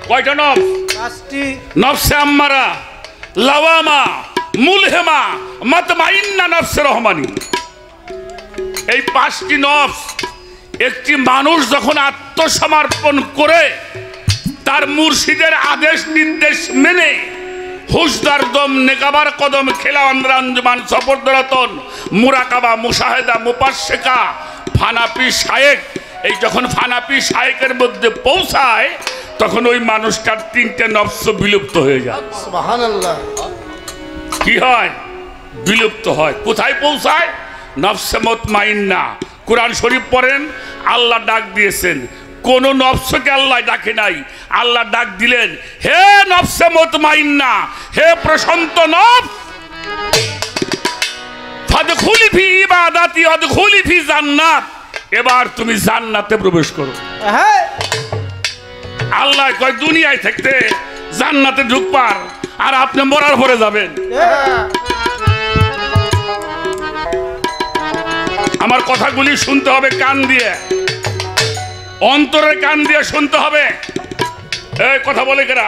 কয়টা নফস? 5টি। নফসে আম্মারা, লাওয়ামা, মুলহেমা, মাতমাইন্না নফসে রহমানি। এই 5টি নফস একটি মানুষ যখন আত্মসমর্পণ করে তার মুর্শিদের আদেশ নির্দেশ মেনে হুজদার দম নেকাবার কদম খেলাওয়ান রাঞ্জমান সফরদরাতন মুরাকাবা মুশাহেদা মুপাশেকা ফানাপি শায়েক, এই যখন ফানাপি শায়েকের মধ্যে পৌঁছায় তখন ওই মানুষটার 3টে নফস বিলুপ্ত হয়ে যায়। সুবহানাল্লাহ। কি হয়? বিলুপ্ত হয়। কোথায় পৌঁছায়? নফসে মুতমাইন্না। কোরআন শরীফ পড়েন, আল্লাহ ডাক দিয়েছেন, কোন নফসকে আল্লাহ ডাকে নাই, আল্লাহ ডাক দিলেন, হে নফসে মুতমাইন্না, হে প্রশান্ত নফস, ফাদখুলি ফি ইবাদাতি ওয়াদখুলি ফি জান্নাত, এবার তুমি জান্নাতে প্রবেশ করো। হ্যাঁ, আল্লাহ কয় দুনিয়ায় থাকতে জান্নাতে ঢুকবার, আর আপনি মরার পরে যাবেন। আমার কথাগুলি শুনতে হবে কান দিয়ে, অন্তরের কান দিয়ে শুনতে হবে। এই কথা বলে কেরা?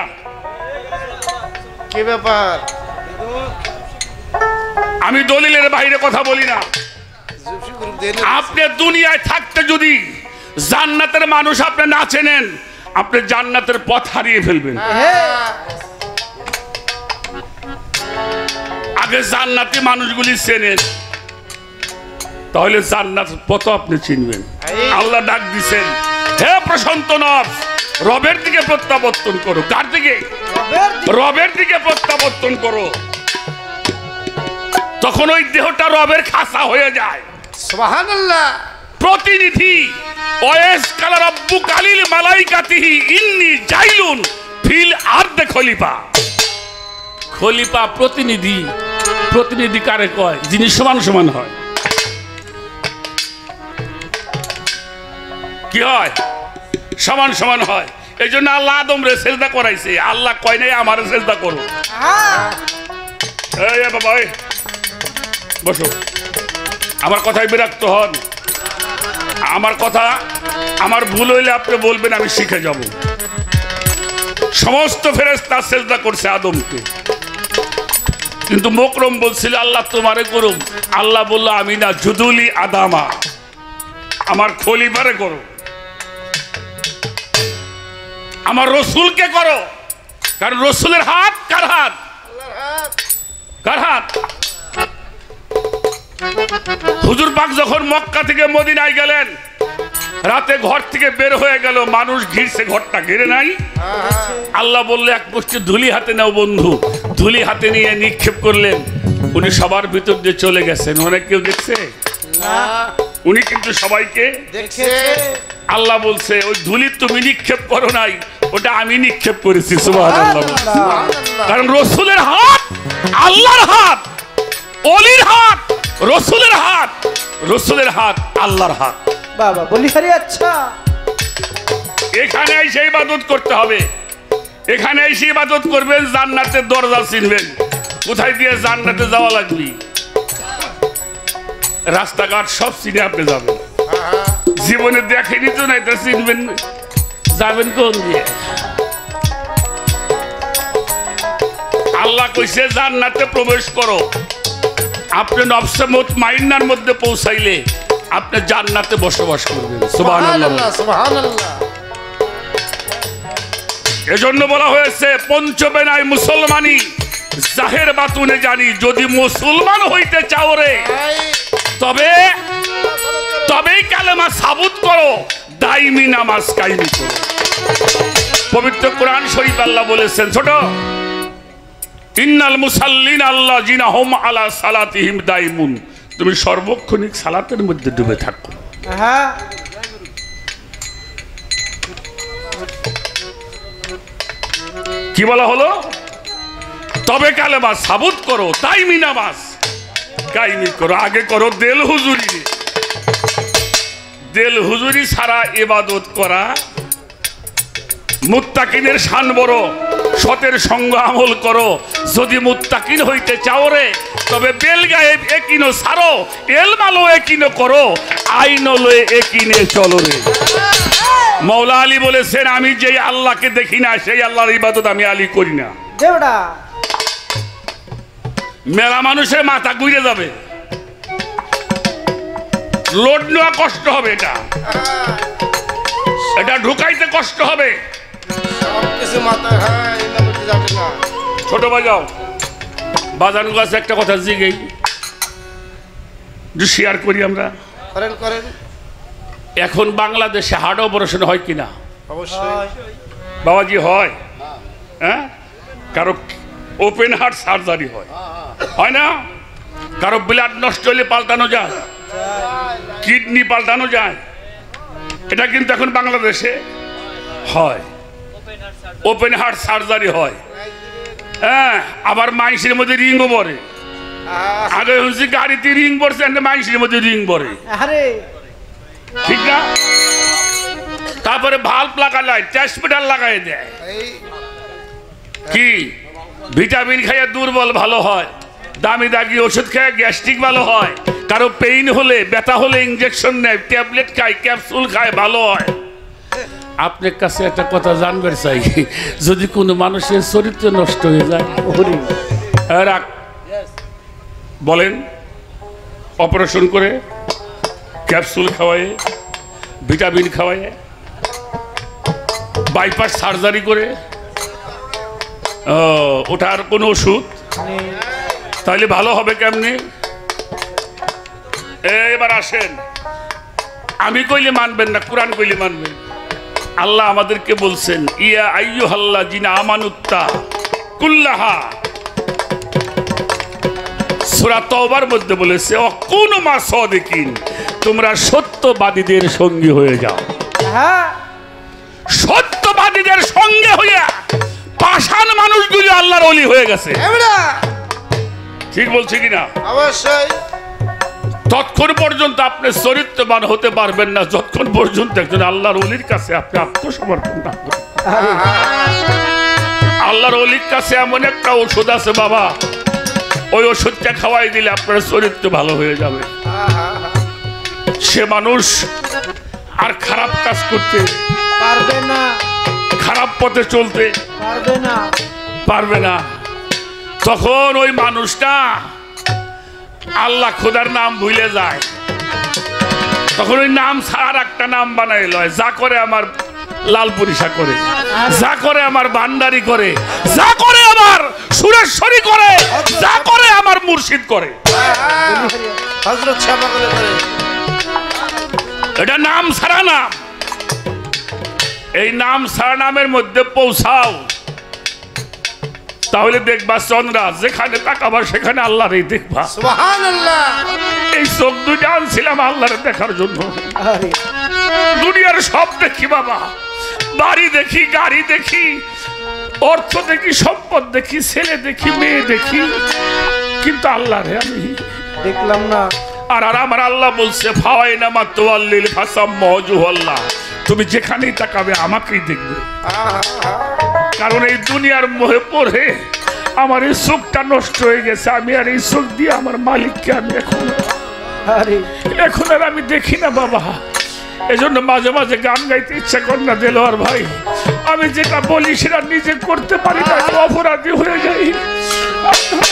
কি ব্যাপার? আমি দলিলের বাইরে কথা বলি না। আপনি দুনিয়ায় থাকতে যদি জান্নাতের মানুষ আপনি না চেনেন, আপনি জান্নাতের পথ হারিয়ে ফেলবেন। আগে জান্নাতি মানুষগুলি চেনেন, তাহলে জান্নাতের পথ আপনি চিনবেন। আল্লাহ ডাক দিছেন, হে প্রশান্ত নফস, রবের দিকে প্রত্যাবর্তন করো। কার দিকে? রবের দিকে প্রত্যাবর্তন করো। তখন ওই দেহটা রবের খাসা হয়ে যায়। সুবহানাল্লাহ। প্রতিনিধি ওয়েস কালা রব্বু কালিল মালাইকাতিহি ইন্নী জাইলুন ফিল আরদে খলিফা। খলিফা প্রতিনিধি। প্রতিনিধি কারে কয়? যিনি সমান সমান হয়। কি হয়? সমান সমান হয়। এই জন্য আল্লাহ আদম রে সেজদা করাইছে। আল্লাহ কয় নাই আমারে সেজদা করো। এই বাবা এই বসো। আমার কথায় বিরক্ত হন। আমার কথা আমার ভুল হইলে আপনি বলবেন, আমি শিখে যাব। সমস্ত ফেরেশতা সেজদা করছে আদমকে, কিন্তু মোকরম বলছিল আল্লাহ তোমারে করুম। আল্লাহ বলল আমি না, জুদুলি আদামা, আমার খলিফারে করো, আমার রসুলকে করো। কারণ রসুলের হাত কার হাত? কার হাত? হুজুর পাক যখন মক্কা থেকে মদিনায় গেলেন, রাতে ঘর থেকে বের হয়ে গেল, মানুষ ঘিরছে, ঘরটা ঘিরে নাই। আল্লাহ বললে এক মুষ্টি ধুলি হাতে নাও বন্ধু। ধুলি হাতে নিয়ে নিক্ষেপ করলেন। উনি সবার ভিতর দিয়ে চলে গেছেন। অনেক কেউ দেখছে না, উনি কিন্তু সবাইকে দেখছে। আল্লাহ বলছে ওই ধুলি তুমি নিক্ষেপ করো নাই, ওটা আমি নিক্ষেপ করেছি। সুবহানাল্লাহ। কারণ রসুলের হাত আল্লাহর হাত, অলির হাত রসুলের হাত, রসুলের হাত আল্লাহর হাত। বাবা বলি হারি। আচ্ছা, এখানে এসে ইবাদত করতে হবে। এখানে এসে ইবাদত করবেন, জান্নাতের দরজা চিনবেন। কোথায় দিয়ে জান্নাতে যাওয়া লাগবে? রাস্তাঘাট সব চিনে আপনি যাবেন। জীবনে দেখেনি তো নাই, তা চিনবেন যাবেন কোন দিয়ে? আল্লাহ কইছে জান্নাতে প্রবেশ করো। আপনি নফসে মুতমাইন্নার মধ্যে পৌঁছাইলে আপনি জান্নাতে বসবাস করবেন। সুবহানাল্লাহ, সুবহানাল্লাহ। এজন্য বলা হয়েছে পঞ্চবেনায় মুসলমানি জাহের বাতুনে জানি। যদি মুসলমান হইতে চাও রে, তবেই কালেমা সাবুত করো, দাইমি নামাজ কায়েম করো। পবিত্র কোরআন শরীফ আল্লাহ বলেছেন, ছোট ইন্নাল মুসাল্লিন আল্লাযিনা হুম আলা সালাতিহিম দাইমুন। তুমি সর্বক্ষণিক সালাতের মধ্যে ডুবে থাকো। হ্যাঁ, কি বলা হলো? তবে কালেমা সাবুত করো, দাইমি নামাজ কায়েমি করো। আগে করো দেল হুজুরি। দেল হুজুরি ছাড়া ইবাদত করা। মুত্তাকিনের শান বড়, সতের সঙ্গ আমল করো। যদি মুত্তাকিন হইতে চাও রে, তবে বেল গায়েব একিনো ছাড়ো, এল মালো একিনো করো, আইন লয়ে একিনে চলো রে। মৌলা আলী বলেছেন, আমি যেই আল্লাহকে দেখি না সেই আল্লাহর ইবাদত আমি আলী করি না। দেবড়া মেলা মানুষের মাথা ঘুরে যাবে, লোড নেওয়া কষ্ট হবে, এটা ঢুকাইতে কষ্ট হবে। সবকিছু মাথায় হয়, এটা বুঝতে যাবে না। ছোট বাজাও বাজানো গাছে একটা কথা জিগেই যে শেয়ার করি আমরা। করেন করেন। এখন বাংলাদেশে হার্ট অপারেশন হয় কিনা? অবশ্যই বাবাজি হয়। হ্যাঁ, কারো ওপেন হার্ট সার্জারি হয়, হয় না? কারো ব্লাড নষ্ট হলে পাল্টানো যায়, কিডনি পাল্টানো যায়। এটা কিন্তু এখন বাংলাদেশে হয়, ওপেন হার্ট সার্জারি হয়। হ্যাঁ, আবার মাইসের মধ্যে রিংও পড়ে। আগে হচ্ছে গাড়িতে রিং পড়ছে, মাইসের মধ্যে রিং পড়ে, আরে ঠিক না? তারপরে ভাল্ব লাগায়, ট্রান্সমিটার লাগাই দেয়। এই কি ভিটামিন খাইয়ে দুর্বল ভালো হয়, দামি দামি ওষুধ খায় গ্যাস্ট্রিক ভালো হয়, কারো পেইন হলে ব্যথা হলে ইনজেকশন নেয়, ট্যাবলেট খায়, ক্যাপসুল খায়, ভালো হয়। আপনার কাছে একটা কথা জানবার চাই, যদি কোনো মানুষের চরিত্র নষ্ট হয়ে যায়, বলেন অপারেশন করে, ক্যাপসুল খাওয়ায়, ভিটামিন খাওয়ায়, বাইপাস সার্জারি করে, ওটার কোনো ওষুধ, তাহলে ভালো হবে কেমনি? এবার আসেন, আমি কইলে মানবেন না, কোরআন কইলে মানবেন। আল্লাহ আমাদেরকে বলছেন ইয়া আইয়ুহাল্লাযিনা আমানুত্তা কুল্লাহা, সূরা তওবার মধ্যে বলেছে অকুনু মা সাদিকিন, তোমরা সত্যবাদীদের সঙ্গী হয়ে যাও। হ্যাঁ সত্যবাদীদের সঙ্গে হইয়া পাষাণ মানুষগুলো আল্লাহর ওলি হয়ে গেছে। এমরা ঠিক বলছি কিনা? অবশ্যই। ততক্ষণ পর্যন্ত আপনি চরিত্রবান হতে পারবেন না যতক্ষণ পর্যন্ত একজন আল্লাহর ওলির কাছে আপনি আত্মসমর্পণ না করেন। আল্লাহর ওলির কাছে এমন একটা ওষুধ আছে বাবা, ওই ওষুধটা খাওয়াই দিলে আপনার চরিত্র ভালো হয়ে যাবে। সে মানুষ আর খারাপ কাজ করতে পারবে না, খারাপ পথে চলতে পারবে না, পারবে না। তখন ওই মানুষটা আল্লাহ খোদার নাম ভুলে যায়, তখন ওই নাম ছাড়ার একটা নাম বানাই লয়। যা করে আমার লালপুরিশা করে, যা করে আমার ভান্ডারি করে, যা করে আমার সুরেশ্বরী করে, যা করে আমার মুর্শিদ করে। হযরত সাহেব করে এটা নাম ছাড়া নাম। এই নাম ছাড়া নামের মধ্যে পৌঁছাও, তাহলে দেখবা চন্দ্রা যেখানে তাকাবা সেখানে আল্লাহরই দেখবা। সুবহানাল্লাহ। এই চোখ দুইটা আনছিলাম আল্লাহর দেখার জন্য। আরে দুনিয়ার সব দেখি বাবা, বাড়ি দেখি, গাড়ি দেখি, অর্থ দেখি, সম্পদ দেখি, ছেলে দেখি, মেয়ে দেখি, কিন্তু আল্লাহরে আমি দেখলাম না। আর আমার আল্লাহ বলছে ফাওয়াইনা মাতওয়াল্লিল ফাসাম্মা ওয়াজহুল্লাহ, তুমি যেখানেই তাকাবে আমাকেই দেখবে। কারণ এই দুনিয়ার মোহে পড়ে আমার এই চোখটা নষ্ট হয়ে গেছে। আমি আর এই চোখ দিয়ে আমার মালিককে আমি এখন আর আমি দেখি না বাবা। এজন্য মাঝে মাঝে গান গাইতে ইচ্ছা করে না দেলোয়ার ভাই। আমি যেটা বলি সেটা নিজে করতে পারি না, অপরাধী হয়ে যাই। তুমি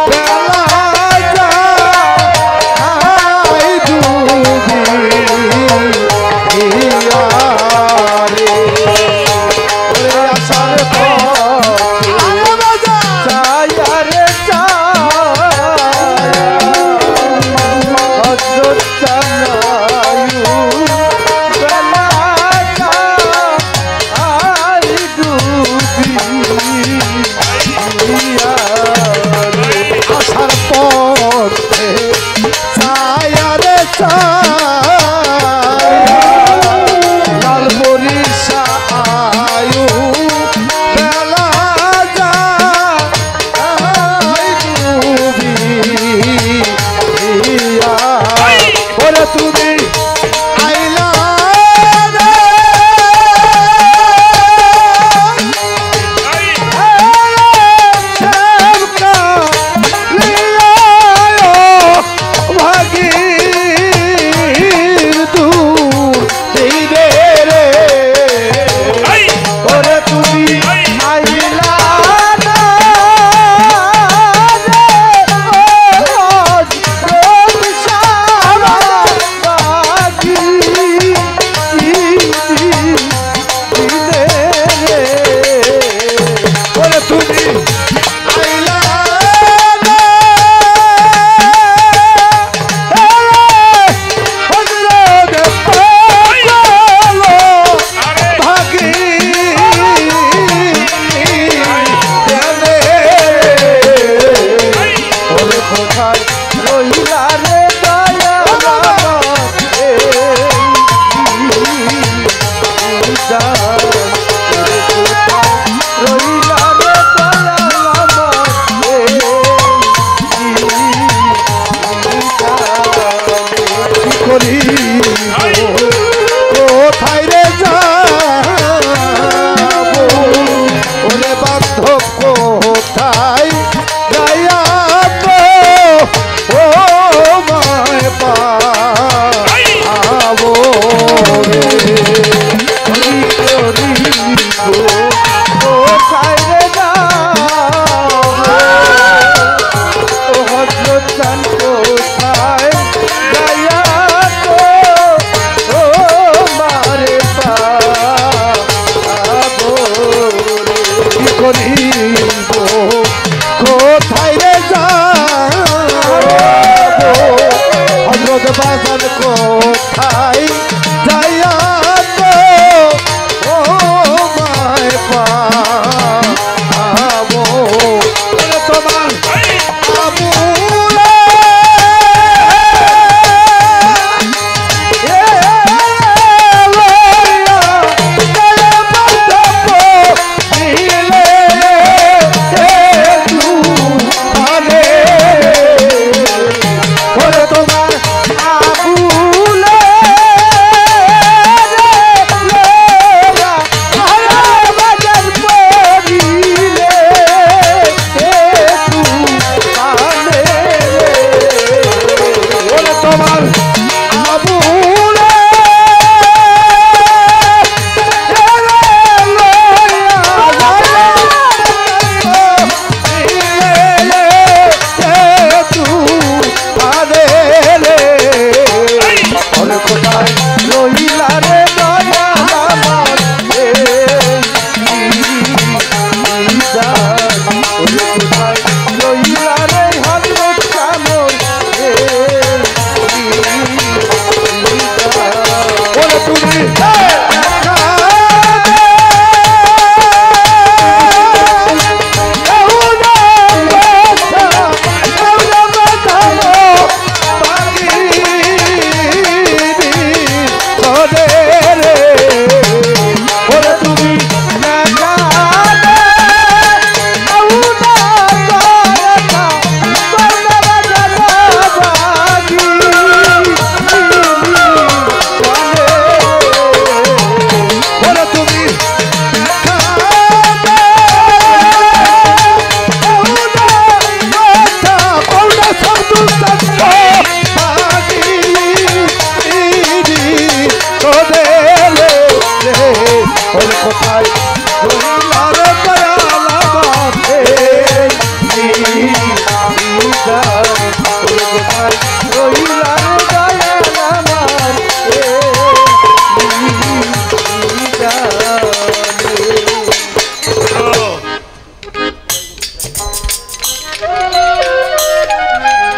দেখা বেলা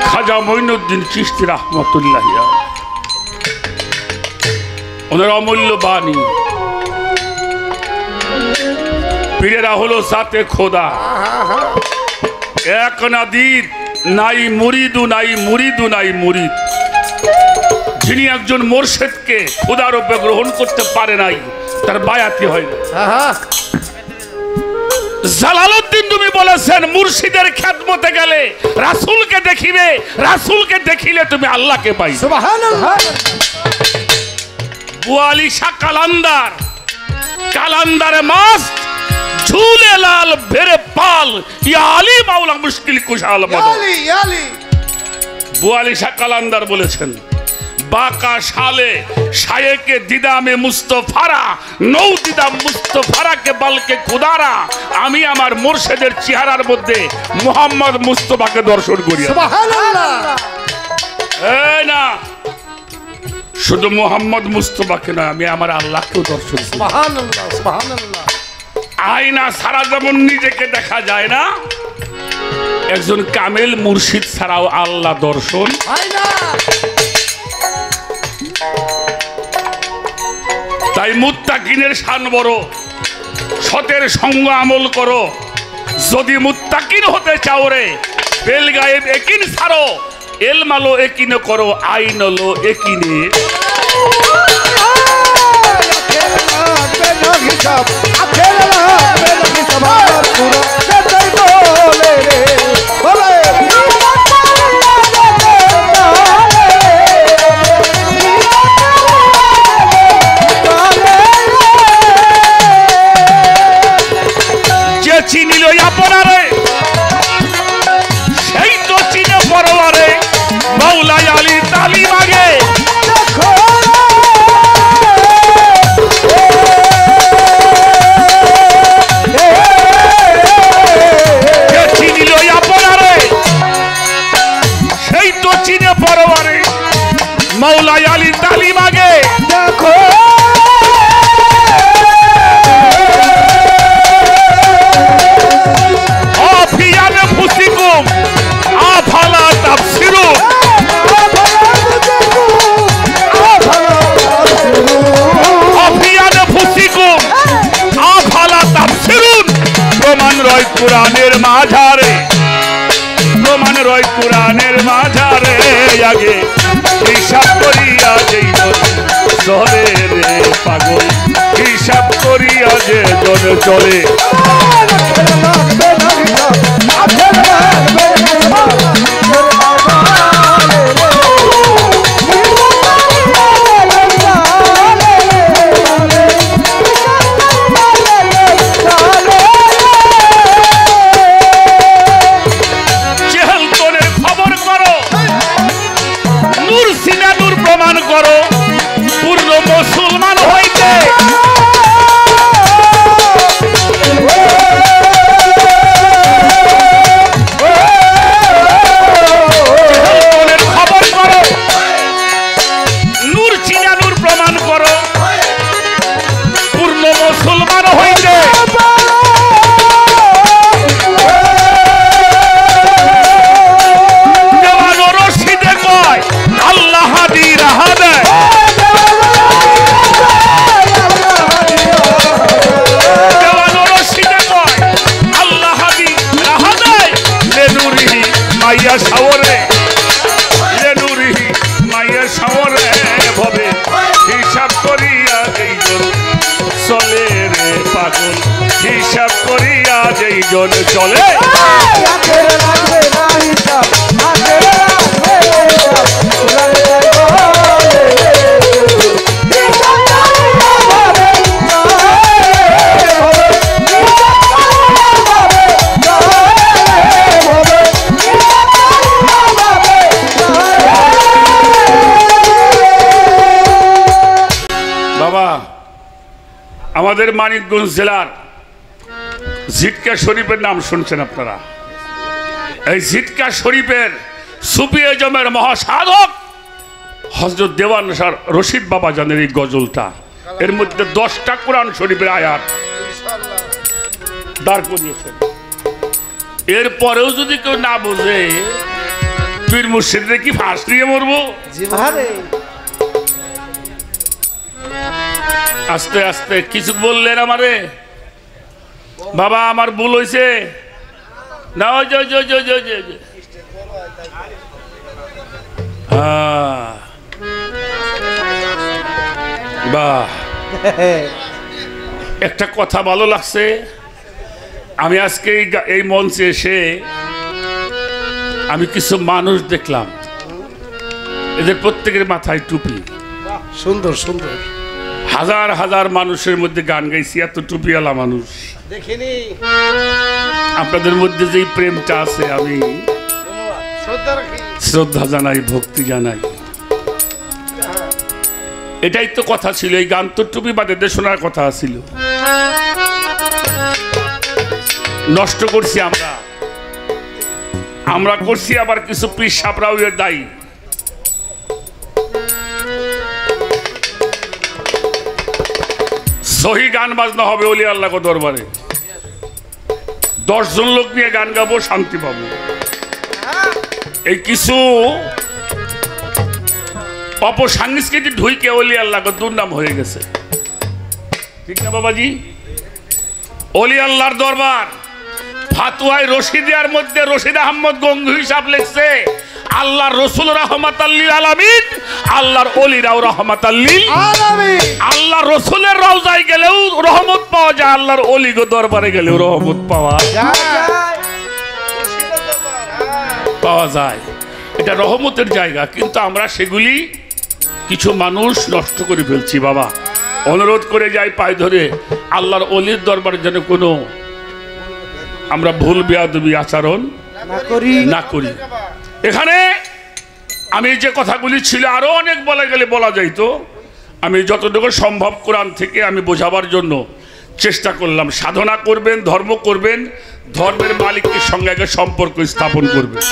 খাজা মঈনুদ্দিন চিশতি রাহমাতুল্লাহ ওনার অমূল্য বাণী পীরেরা হলো সাথে খোদা এক নাদির নাই মুরিদু নাই মুরিদু নাই মুরিদ যিনি একজন মোর্শেদকে খোদা রূপে গ্রহণ করতে পারে নাই তার বায়াতি হয় না জালালউদ্দিন তুমি বলেছেন মুর্শিদের খেদমতে গেলে রাসূলকে দেখিবে রাসূলকে দেখিলে তুমি আল্লাহকে পাইবে সুবহানাল্লাহ বুয়ালি শাহ কালান্দার কালান্দারে মাস্ত ঝুলে লাল বেরে পাল ইয়া আলী মাওলা মুশকিল কুশাল মদন বুয়ালি শাহ কালান্দার বলেছেন বাকা শালে শায়েকে দিদামে মুস্তফারা নৌ দিদাম মুস্তফারাকে বালকে খুদারা আমি আমার মুর্শিদের চেহারার মধ্যে মুহাম্মদ মুস্তফাকে দর্শন করি সুবহানাল্লাহ এই না শুধু মুহাম্মদ মুস্তফাকে নয় আমি আমার আল্লাহকেও দর্শন করি সুবহানাল্লাহ সুবহানাল্লাহ আয়না সারা যেমন নিজেকে দেখা যায় না একজন কামেল মুর্শিদ ছাড়াও আল্লাহ দর্শন হয় না তাই মুত্তাকিনের শান বড় সতের সঙ্গ আমল করো যদি মুত্তাকিন হতে চাও রে বেল গায়েব একিন ছাড়ো এলমালো একিনে করো আইনলো একিনে যে চিনিল আপনারে সেই তো চিনে পরবারে মাওলা আলী তালিম আগে যে চিনিল আপনারে সেই তো চিনে পরবারে মাওলা আলী তালিম আগে দেখো কুরআনের মাঝারে প্রমাণ রয় কুরআনের মাঝারে আগে হিসাব করিয়া যেই চলে রে পাগল হিসাব করিয়া যে জন চলে মুসলমান হইতে খবর করো নূর চিনা নূর প্রমাণ করো পূর্ণ মুসলমান হইতে দেওয়ানো রশিদে কয় আল্লাহ হাদি রাহা দেয় মাইয়া সাওরে লেনুরি মাইয়া সাওরে ভবে হিসাব করিয়া যেইজন চলে রে পাগল হিসাব করিয়া যেইজন চলে আমাদের মানিকগঞ্জ জেলার জিটকা শরীফের নাম শুনছেন আপনারা এই জিটকা শরীফের সুফি আজমের মহাসাধক হযরত দেওয়ান শাহ রশিদ বাবা জানের এই গজলটা, এর মধ্যে 10টা কোরআন শরীফের আয়াত ইনশাআল্লাহ দাঁড় করিয়েছেন। এরপরেও যদি কেউ না বোঝে, পীর মুর্শিদরে কি ফাঁস দিয়ে মরবো? আরে আস্তে আস্তে কিছু বললেন আমারে, বাবা আমার ভুল হয়েছে না, ওই যে, ওই যে, ওই যে, ওই যে, ওই যে, ওই যে। বাহ, একটা কথা ভালো লাগছে। আমি আজকে এই মঞ্চে এসে আমি কিছু মানুষ দেখলাম, এদের প্রত্যেকের মাথায় টুপি। সুন্দর সুন্দর হাজার হাজার মানুষের মধ্যে গান গাইছি, এত টুপিওয়ালা মানুষ দেখিনি। আপনাদের মধ্যে যেই প্রেমটা আছে আমি শ্রদ্ধা রাখি। শ্রদ্ধা জানাই, ভক্তি জানাই। এটাই তো কথা ছিল, এই গান তো টুপি বাদে শোনার কথা ছিল। নষ্ট করছি আমরা, আমরা করছি, আবার কিছু পীর সাপরাও এর দায়ী। সহি গান বাজনা হবে ওলি আল্লাহ দরবারে, 10 জন লোক নিয়ে গান গাবো, শান্তি পাবো। এই কিছু অপসাংস্কৃতিক ঢুইকে ওলি আল্লাহ দুর্নাম হয়ে গেছে, ঠিক না বাবাজি? ওলি আল্লাহর দরবার ফাতুয়ায় রশিদিয়ার মধ্যে রশিদ আহমদ গঙ্গু হিসাব লিখছে, আল্লাহর রসুল রাহমাতাল লিল আলামিন, আল্লাহর ওলিরাও রাহমাতাল লিল আলামিন। আল্লাহর রসুলের রওজায় গেলেও রহমত পাওয়া যায়, আল্লাহর ওলিগো দরবারে গেলেও রহমত পাওয়া যায়। এটা রহমতের জায়গা, কিন্তু আমরা সেগুলি কিছু মানুষ নষ্ট করে ফেলছি। বাবা অনুরোধ করে যাই পায়ে ধরে, আল্লাহর ওলির দরবারে যেন কোনো আমরা ভুল বেয়াদবি আচরণ না করি। এখানে আমি যে কথাগুলি ছিল আরো অনেক বলা গেলে বলা যাইতো, আমি যতটুকু সম্ভব কোরআন থেকে আমি বোঝাবার জন্য চেষ্টা করলাম। সাধনা করবেন, ধর্ম করবেন, ধর্মের মালিকের সঙ্গে আগে সম্পর্ক স্থাপন করবেন,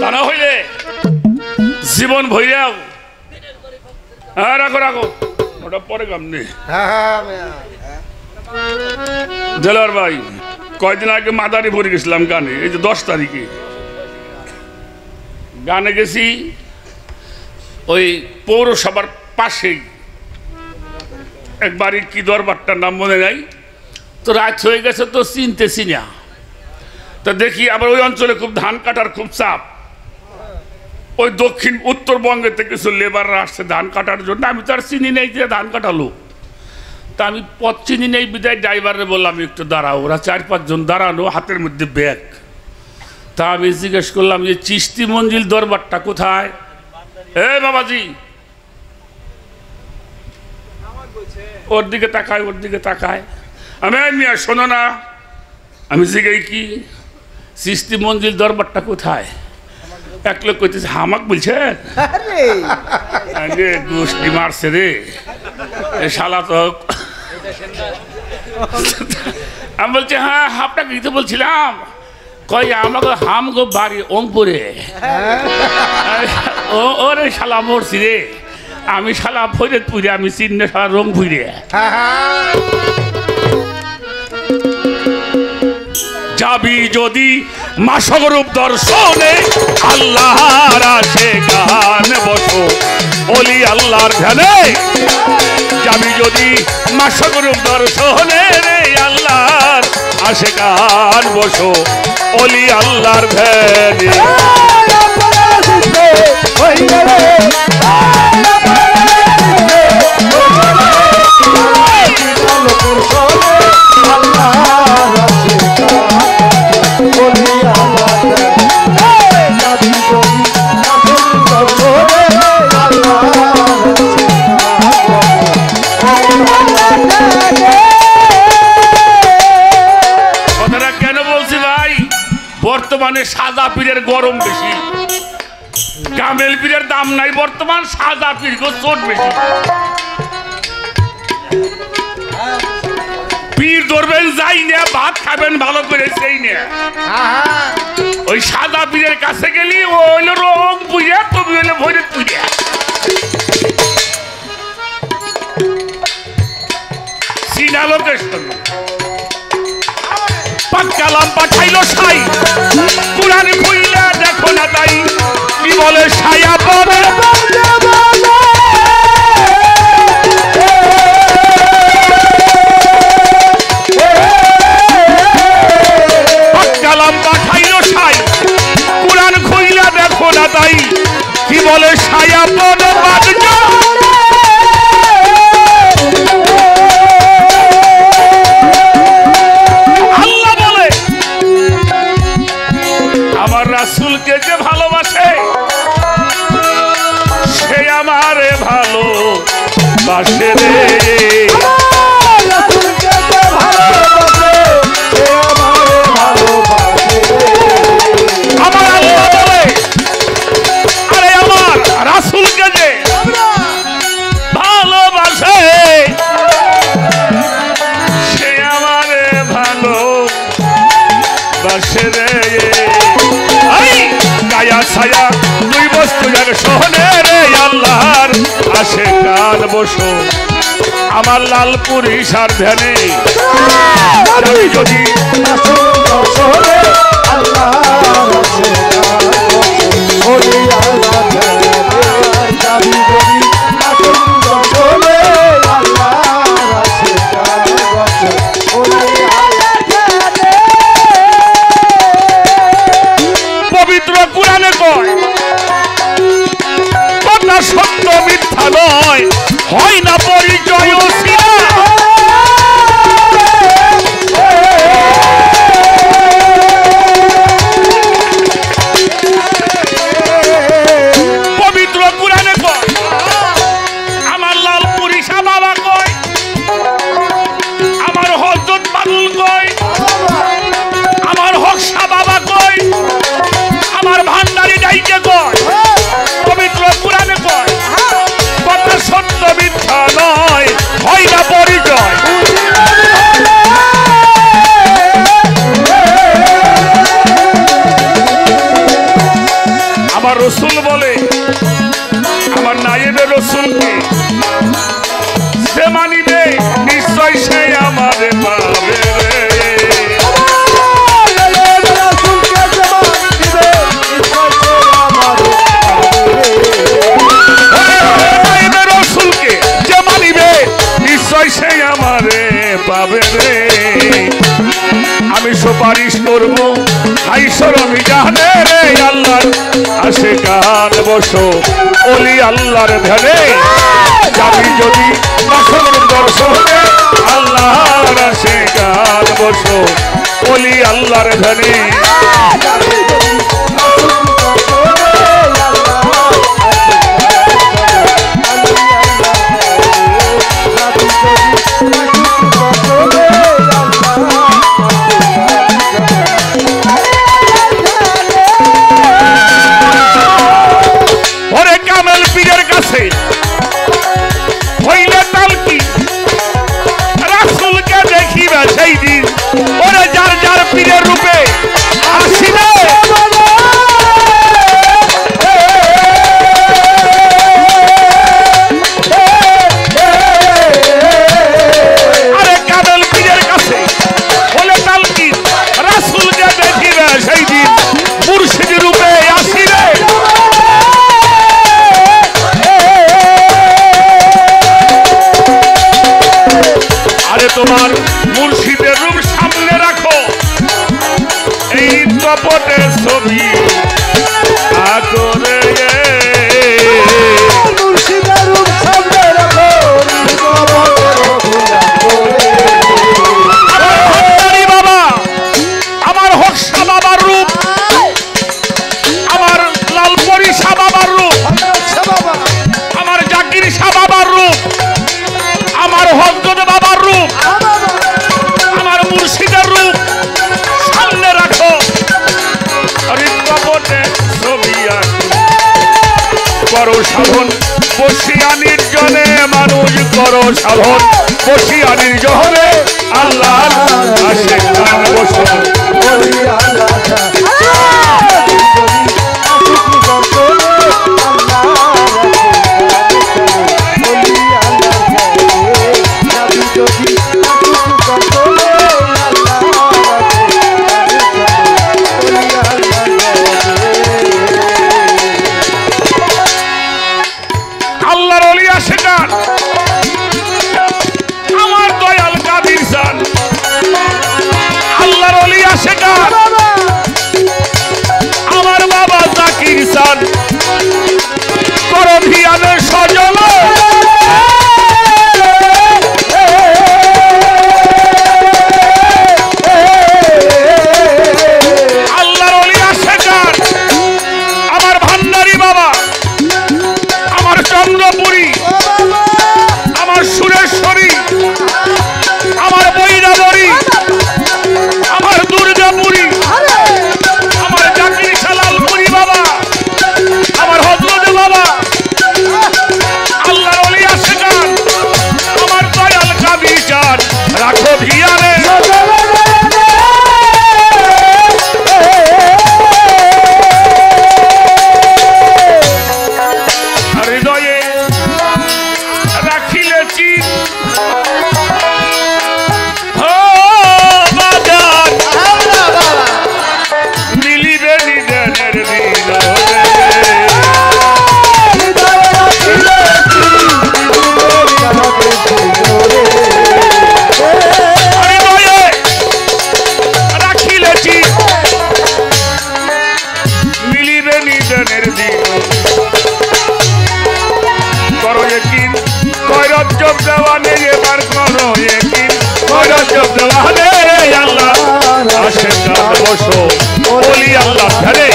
তা না হইলে জীবন ভৈরাও। হ্যাঁ রাখো রাখো, ওটা পরে কাম নেই। দেলার ভাই কয়দিন আগে মাদারীপুর গেছিলাম গানে, এই যে 10 তারিখে গানে গেছি, ওই পৌরসভার পাশেই একবারই কি দরবারটার নাম মনে নাই, তো রাত হয়ে গেছে তো চিনতেছি না। তো দেখি আবার ওই অঞ্চলে খুব ধান কাটার খুব চাপ, ওই দক্ষিণ উত্তরবঙ্গে থেকে কিছু লেবাররা আসছে ধান কাটার জন্য। আমি তো আর চিনি নেই যে ধান কাটালো, তা আমি পথ চিনি নেই বিদায় ড্রাইভারে বললাম একটু দাঁড়াও। ওরা 4-5 জন দাঁড়ানো, হাতের মধ্যে ব্যাগ। তা আমি জিজ্ঞেস করলাম যে চিশতি মঞ্জিল দরবারটা কোথায়? এ বাবাজি, ওর দিকে তাকায়, ওর দিকে তাকায়। আমি মিয়া শোনো না, আমি জিজ্ঞাই কি চিশতি মঞ্জিল দরবারটা কোথায়? এক লোক কইতেছে হামাক বলছে, গোষ্ঠী মারছে রে এ শালা। তো আমি বলছি হ্যাঁ আপনাকে দিতে বলছিলাম, কই আমাকে হাম গো বাড়ি ওমপুরে। ওরে শালা মরছি রে, আমি শালা ফরিদপুরে, আমি চিন্নে শালা রংপুরে। যাবি যদি মাসগরূপ দর্শনে, আল্লাহর আশে গান বসো ওলি আল্লাহর ধ্যানে। যাবি যদি মাসগরূপ দর্শনে রে, আল্লাহর আশে গান বসো ওলি আল্লাহর ধ্যানে। বর্তমানে সাদা পীরের গরম বেশি, কামেল পীরের দাম নাই, বর্তমান সাদা পীর চোট বেশি। পীর পীর ধরবেন যাই না, ভাত খাবেন ভালো করে সেই না। ওই সাদা পীরের কাছে গেলি ও হইলো রং বুঝে, তুমি হইলে ভরে তুলে। চীনা লোকের সঙ্গে পাক্কালাম পাঠাইলো সাই, কুরআন খুইলা দেখো না তাই কি বলে সায়া বলে পাক্কালাম পাঠাইলো সাই, কুরআন খুইলা দেখো না তাই কি বলে সায়া বলে বাজনা। রাসূলকে যে ভালোবাসে সে আমারে ভালোবাসে রে। আমার আল্লাহ বলে আরে আমার রাসূলকে যে ভালোবাসে সে আমারে ভালোবাসে রে। কায়া ছায়া দুই বস্তু যেন সহনে রে আল্লাহর আশিকান বসো আমার লালপুরি সার ধ্যানে। যদি পবিত্র কুরআনে কয় কথা সত্য মিথ্যা নয়, হয় না পরিচয় ওসিলা। পবিত্র কুরআনে কয় আমার লালপুরি শাহ বাবা কয়, আমার হযরত বাদুল কয়, আমার হক শাহ বাবা কয়, আমার ভান্ডারি ডাইকে কয়। পবিত্র কুরআনে কয় কথা সত্য মিথ্যা নয়, হয় না পরিচয়। আমার রসুল বলে আমার নায়েবে রসুলকে সে মানিবে নিশ্চয় সে আমারে পাবে রে। সে আমারে পাবে রে। আমি সুপারিশ করবো হাইসর মিজানে রে আল্লাহর আশিকান বসো ওলি আল্লাহর ধ্যানে। যাবি যদি বাসর দর্শনে আল্লাহর আশিকান বসো ওলি আল্লাহর ধ্যানে। হইলে তালকি রাসূলকে দেখিবা সেই দিন, ওরে যার যার পীরের রূপে আসিবে। আরে কামেল পীরের কাছে হলে তালকি রাসূলকে দেখিবা সেই দিন, মুর্শিদ রূপে আসিবে। তোমার মুর্শিদের রূপ সামনে রাখো, এই কপটের ছবি আকরে মুর্শিদের রূপ সামনে রাখো। বাবা আমার হকসা বাবার রূপ, আমার লালপরি শাহ বাবার রূপ, আমার জাকির শাহ বাবার রূপ, আমার হযরত বাবার রূপ, আমার মুর্শিদের রূপ সামনে রাখো। হৃদকপটে ছবি আঁকো, করো সাধন বসিয়া নির্জনে মানুষ করো সাধন। বসিয়ানির জহরে আল্লাহ আশেক গান বসো আল্লাহর ওলি আশেক গান আমার দয়াল কাদির জান আল্লাহর ওলি আশেক গান আমার বাবা জাকির জান করভিয়ানের সজল আল্লাহর ওলি আশেক গান আমার ভান্ডারী বাবা আমার চন্দ্রপুরী আমার সুরেশ্বরী আমার বৈরাবরী আমার দুর্গাপুরী আমার জাকির সালালপুরী বাবা আমার হযরত বাবা আল্লাহর ওলি আশেক গান আমার দয়াল কাদির জান রাখো ধিয়ানে হৃদয়ে রাখিলেছি ও বাজার মিলিবে নিদেনের দিন হৃদয়ে রাখিলেছি মিলিবে নিদেনের দিন করো একিন কয়রত জব দেওয়ানে এবার করো একিন কয়রত জব দেওয়ানে আল্লাহ আশেক গান বসো ওলি আল্লাহ ধরে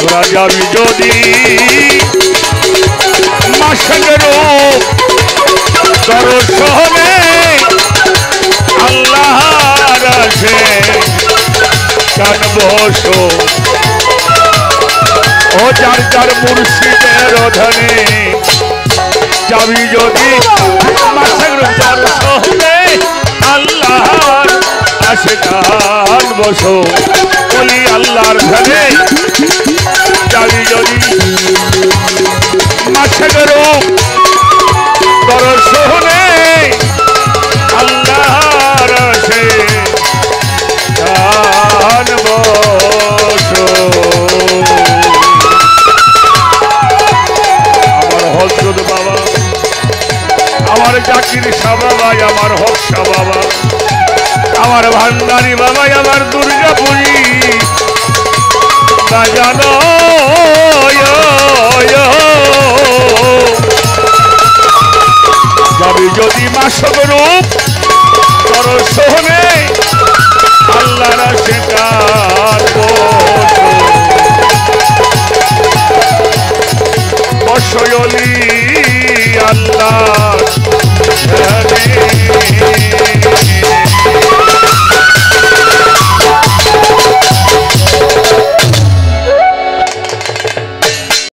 তোরা যাবি যদি মাসের দর্শনে আল্লাহর আশেক গান বসো ও যার যার মুর্শিদের অধনে যাবি যদি মাসের দর্শনে আল্লাহর আশেক গান বসো বলি আল্লাহর ঘরে যাবি যদি মাসের দর্শনে আল্লাহর আশেক গান বসো আমার হযরত বাবা আমার জাকির শাহ বাবা আমার হক শাহ বাবা আমার ভান্ডারী বাবা আমার দুর্গাপুরী বাজানো যাবি যদি মাসক রূপ দর্শনে আল্লাহর আশেক গান বসো ওলি আল্লাহ